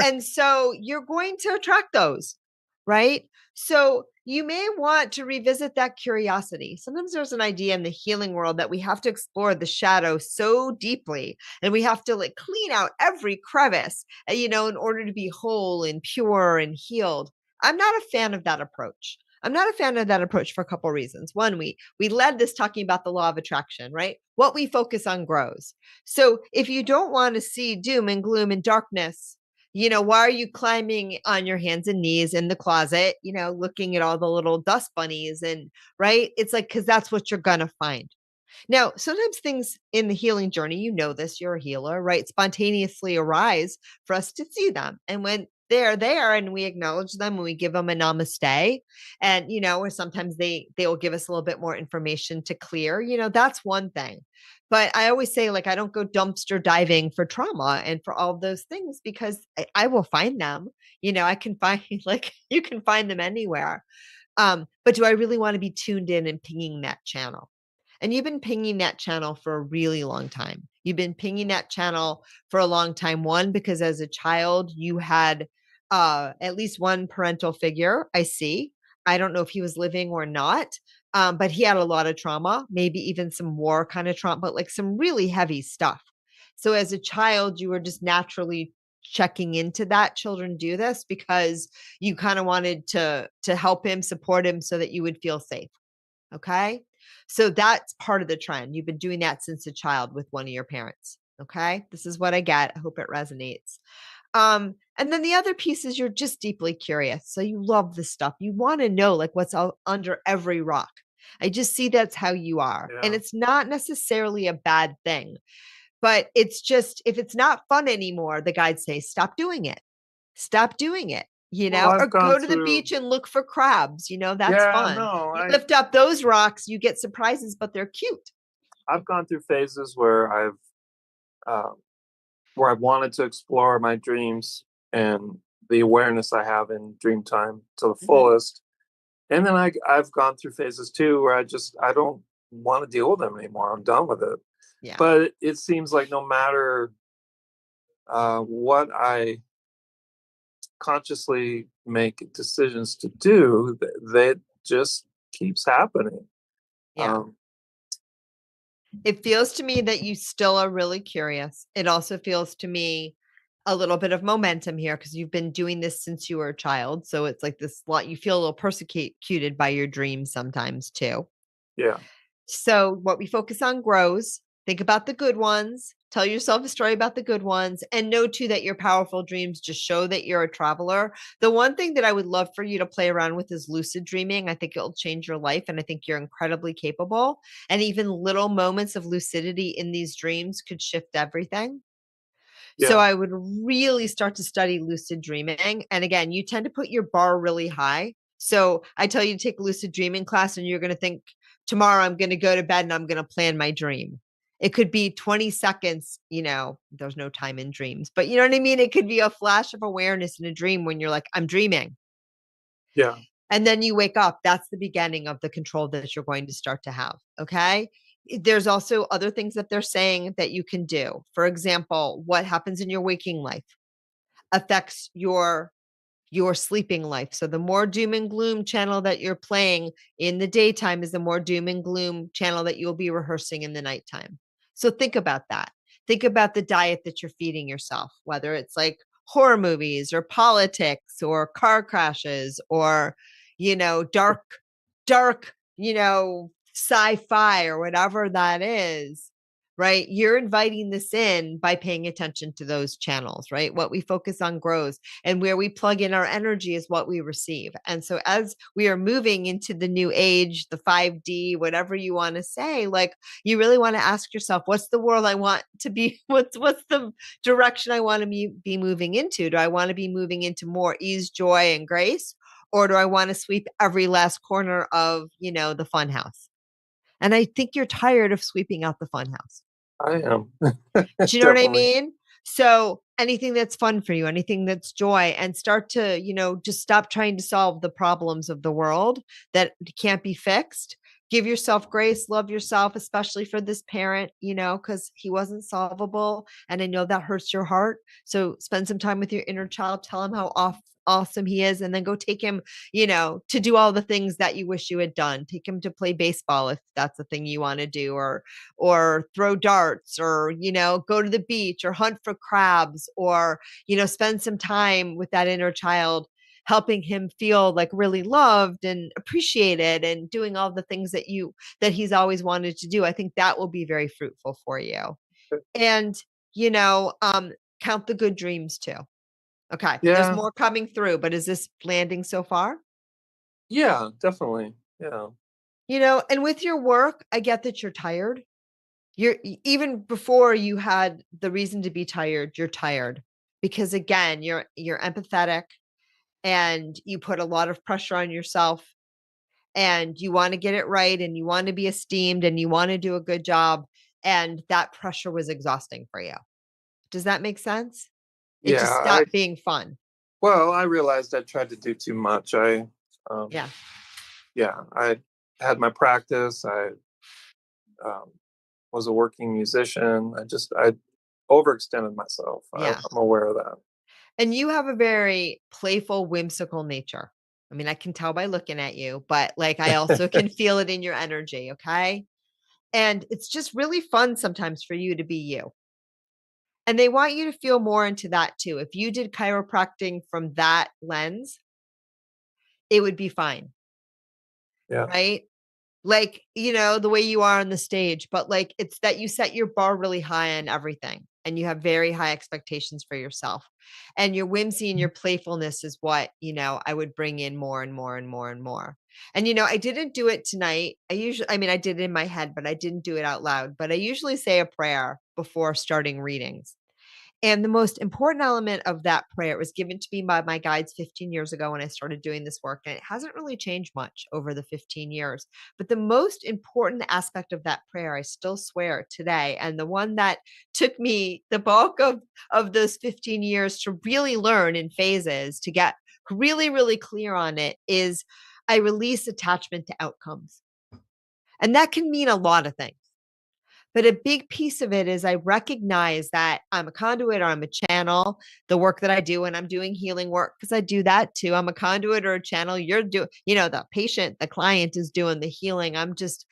and so you're going to attract those, right? So you may want to revisit that curiosity. Sometimes there's an idea in the healing world that we have to explore the shadow so deeply, and we have to like clean out every crevice, in order to be whole and pure and healed. I'm not a fan of that approach. I'm not a fan of that approach for a couple of reasons. One, we led this talking about the law of attraction, right? What we focus on grows. So if you don't want to see doom and gloom and darkness, why are you climbing on your hands and knees in the closet, looking at all the little dust bunnies and right? It's like, because that's what you're going to find. Now, sometimes things in the healing journey, you know this, you're a healer, right? Spontaneously arise for us to see them. And when they're there and we acknowledge them and we give them a namaste, and, or sometimes they will give us a little bit more information to clear, that's one thing. But I always say, like, I don't go dumpster diving for trauma and for all of those things, because I will find them. I can find, like, you can find them anywhere. But do I really want to be tuned in and pinging that channel? And you've been pinging that channel for a really long time. You've been pinging that channel for a long time. One, because as a child, you had at least one parental figure. I see. I don't know if he was living or not, but he had a lot of trauma, maybe even some war kind of trauma, but like some really heavy stuff. So as a child, you were just naturally checking into that. Children do this because you kind of wanted to help him, support him so that you would feel safe. Okay. So that's part of the trend. You've been doing that since a child with one of your parents. Okay. This is what I get. I hope it resonates. And then the other piece is you're just deeply curious. So you love this stuff. You want to know, like, what's under every rock. I just see that's how you are. Yeah. And it's not necessarily a bad thing, but it's just, if it's not fun anymore, the guides say, stop doing it. Stop doing it. Or go to the beach and look for crabs. That's fun. No, you lift up those rocks, you get surprises, but they're cute. I've gone through phases where I've wanted to explore my dreams and the awareness I have in dream time to the fullest. And then I've gone through phases too where I don't want to deal with them anymore. I'm done with it. Yeah. But it seems like no matter what I consciously make decisions to do, that just keeps happening. Yeah. It feels to me that you still are really curious. It also feels to me a little bit of momentum here, because you've been doing this since you were a child. So it's like this lot, you feel a little persecuted by your dreams sometimes too. Yeah. So what we focus on grows. Think about the good ones. Tell yourself a story about the good ones, and know too that your powerful dreams just show that you're a traveler. The one thing that I would love for you to play around with is lucid dreaming. I think it'll change your life, and I think you're incredibly capable. And even little moments of lucidity in these dreams could shift everything. Yeah. So I would really start to study lucid dreaming. And again, you tend to put your bar really high. So I tell you to take a lucid dreaming class, and you're going to think, tomorrow I'm going to go to bed and I'm going to plan my dream. It could be 20 seconds, there's no time in dreams, but you know what I mean? It could be a flash of awareness in a dream when you're like, I'm dreaming. Yeah. And then you wake up. That's the beginning of the control that you're going to start to have. Okay. There's also other things that they're saying that you can do. For example, what happens in your waking life affects your sleeping life. So the more doom and gloom channel that you're playing in the daytime is the more doom and gloom channel that you'll be rehearsing in the nighttime. So think about that. Think about the diet that you're feeding yourself, whether it's like horror movies or politics or car crashes or, dark, sci-fi or whatever that is. Right? You're inviting this in by paying attention to those channels, right? What we focus on grows, and where we plug in our energy is what we receive. And so as we are moving into the new age, the 5D, whatever you want to say, like, you really want to ask yourself, what's the world I want to be? What's the direction I want to be moving into? Do I want to be moving into more ease, joy, and grace? Or do I want to sweep every last corner of, the fun house? And I think you're tired of sweeping out the fun house. I am. Do you know what I mean? So anything that's fun for you, anything that's joy, and start to, just stop trying to solve the problems of the world that can't be fixed. Give yourself grace, love yourself, especially for this parent, because he wasn't solvable. And I know that hurts your heart. So spend some time with your inner child, tell him how awesome he is, and then go take him, to do all the things that you wish you had done. Take him to play baseball if that's the thing you want to do, or throw darts, or, go to the beach, or hunt for crabs, or, spend some time with that inner child, helping him feel like really loved and appreciated, and doing all the things that he's always wanted to do. I think that will be very fruitful for you. And, count the good dreams too. Okay. Yeah. There's more coming through, but is this landing so far? Yeah, definitely. Yeah. And with your work, I get that you're tired. You're even before you had the reason to be tired, you're tired because again, you're empathetic and you put a lot of pressure on yourself and you want to get it right and you want to be esteemed and you want to do a good job. And that pressure was exhausting for you. Does that make sense? It just stopped being fun. Well, I realized I tried to do too much. I had my practice. I was a working musician. I overextended myself. Yeah. I'm aware of that. And you have a very playful, whimsical nature. I mean, I can tell by looking at you, but like I also can feel it in your energy. Okay. And it's just really fun sometimes for you to be you. And they want you to feel more into that too. If you did chiropractic from that lens, it would be fine. Yeah. Right. Like, the way you are on the stage, but like, it's that you set your bar really high on everything and you have very high expectations for yourself and your whimsy and your playfulness is what, I would bring in more and more and more and more. And, I didn't do it tonight. I did it in my head, but I didn't do it out loud, but I usually say a prayer before starting readings. And the most important element of that prayer was given to me by my guides 15 years ago when I started doing this work. And it hasn't really changed much over the 15 years. But the most important aspect of that prayer, I still swear today, and the one that took me the bulk of those 15 years to really learn in phases, to get really, really clear on it, is I release attachment to outcomes. And that can mean a lot of things. But a big piece of it is I recognize that I'm a conduit or I'm a channel, the work that I do, and I'm doing healing work because I do that too. I'm a conduit or a channel. You're doing, the patient, the client is doing the healing. I'm just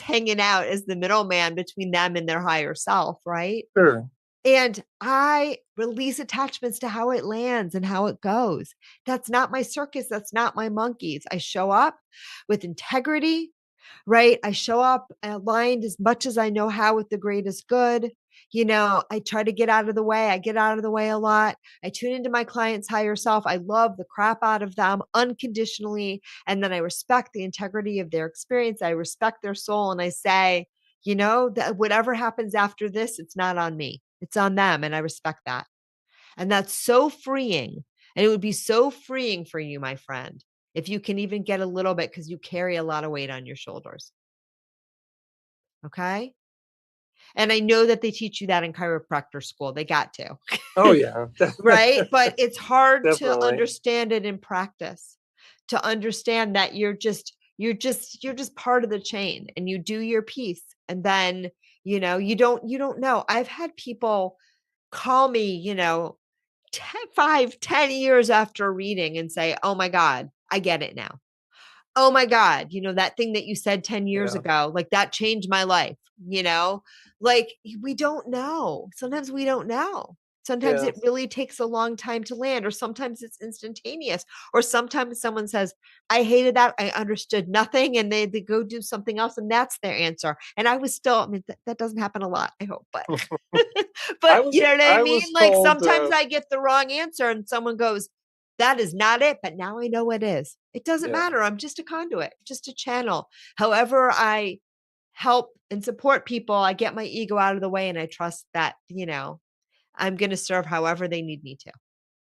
hanging out as the middleman between them and their higher self, right? Sure. And I release attachments to how it lands and how it goes. That's not my circus. That's not my monkeys. I show up with integrity. Right. I show up aligned as much as I know how with the greatest good. I try to get out of the way. I get out of the way a lot. I tune into my client's higher self. I love the crap out of them unconditionally. And then I respect the integrity of their experience. I respect their soul. And I say, that whatever happens after this, it's not on me. It's on them. And I respect that. And that's so freeing. And it would be so freeing for you, my friend, if you can even get a little bit, because you carry a lot of weight on your shoulders. Okay. And I know that they teach you that in chiropractor school. They got to. Oh, yeah. Right. But it's hard Definitely. to understand it in practice, to understand that you're just part of the chain and you do your piece. And then, you don't know. I've had people call me, 10 years after reading and say, oh my God, I get it now. Oh my God, that thing that you said 10 years ago, like that changed my life, like we don't know. Sometimes we don't know. Sometimes it really takes a long time to land, or sometimes it's instantaneous, or sometimes someone says, I hated that. I understood nothing. And they go do something else. And that's their answer. And I was still, that doesn't happen a lot, I hope, but, but you know what I mean? Like told, sometimes I get the wrong answer and someone goes, that is not it, but now I know it is. It doesn't matter. I'm just a conduit, just a channel. However I help and support people, I get my ego out of the way and I trust that, I'm going to serve however they need me to.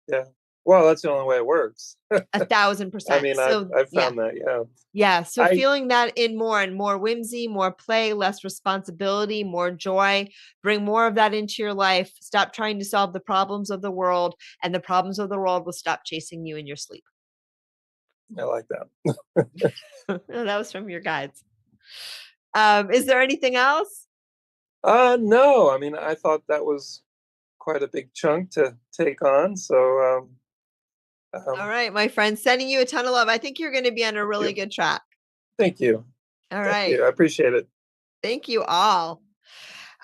Yeah. Well, that's the only way it works. 1,000%. I mean, I've found that. Yeah. Yeah. So feeling that in more and more whimsy, more play, less responsibility, more joy, bring more of that into your life. Stop trying to solve the problems of the world, and the problems of the world will stop chasing you in your sleep. I like that. That was from your guides. Is there anything else? No. I mean, I thought that was quite a big chunk to take on. So, all right, my friend, sending you a ton of love. I think you're going to be on a really good track. Thank you. All right. I appreciate it. Thank you all.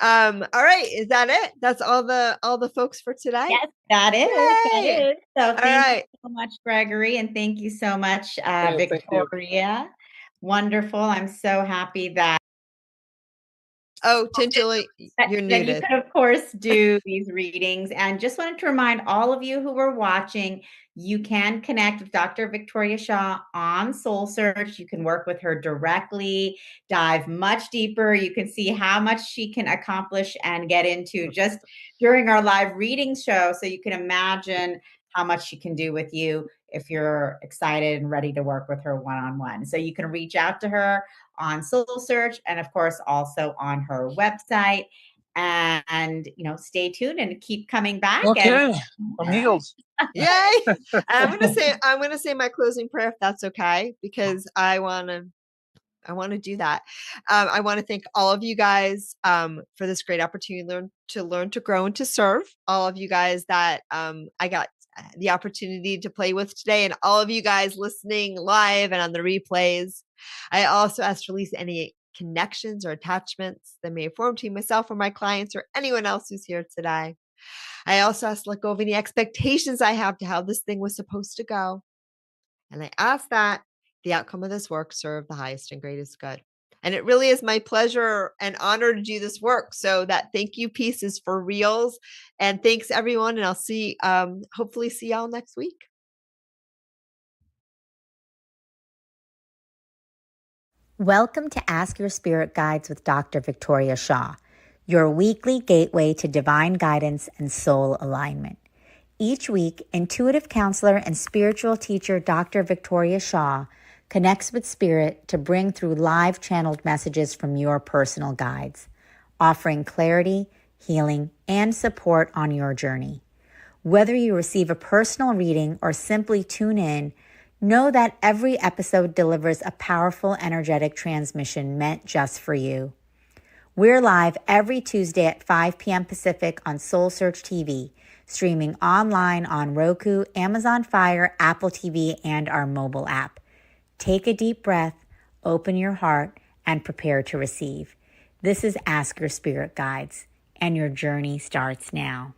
All right. Is that it? That's all the folks for today? Yes, that is. That is. So thank you so much, Gregory. And thank you so much, Victoria. Wonderful. I'm so happy that Oh, Tintula, you're Then you muted. could, of course, do these readings. And just wanted to remind all of you who are watching, you can connect with Dr. Victoria Shaw on Soul Search. You can work with her directly, dive much deeper. You can see how much she can accomplish and get into just during our live reading show. So you can imagine how much she can do with you if you're excited and ready to work with her one-on-one. So you can reach out to her on Soul Search and, of course, also on her website. And stay tuned and keep coming back. Okay, I'm healed. Yay! I'm gonna say my closing prayer if that's okay, because I want to do that. I want to thank all of you guys for this great opportunity to learn, to grow, and to serve. All of you guys that I got the opportunity to play with today, and all of you guys listening live and on the replays. I also ask to release any connections or attachments that may have formed to myself or my clients or anyone else who's here today. I also ask to let go of any expectations I have to how this thing was supposed to go. And I ask that the outcome of this work serve the highest and greatest good. And it really is my pleasure and honor to do this work. So that thank you piece is for reals. And thanks everyone. And I'll hopefully see y'all next week. Welcome to Ask Your Spirit Guides with Dr. Victoria Shaw, your weekly gateway to divine guidance and soul alignment. Each week, intuitive counselor and spiritual teacher Dr. Victoria Shaw connects with spirit to bring through live channeled messages from your personal guides, offering clarity, healing, and support on your journey. Whether you receive a personal reading or simply tune in, know that every episode delivers a powerful energetic transmission meant just for you. We're live every Tuesday at 5 p.m. Pacific on Soul Search TV, streaming online on Roku, Amazon Fire, Apple TV, and our mobile app. Take a deep breath, open your heart, and prepare to receive. This is Ask Your Spirit Guides, and your journey starts now.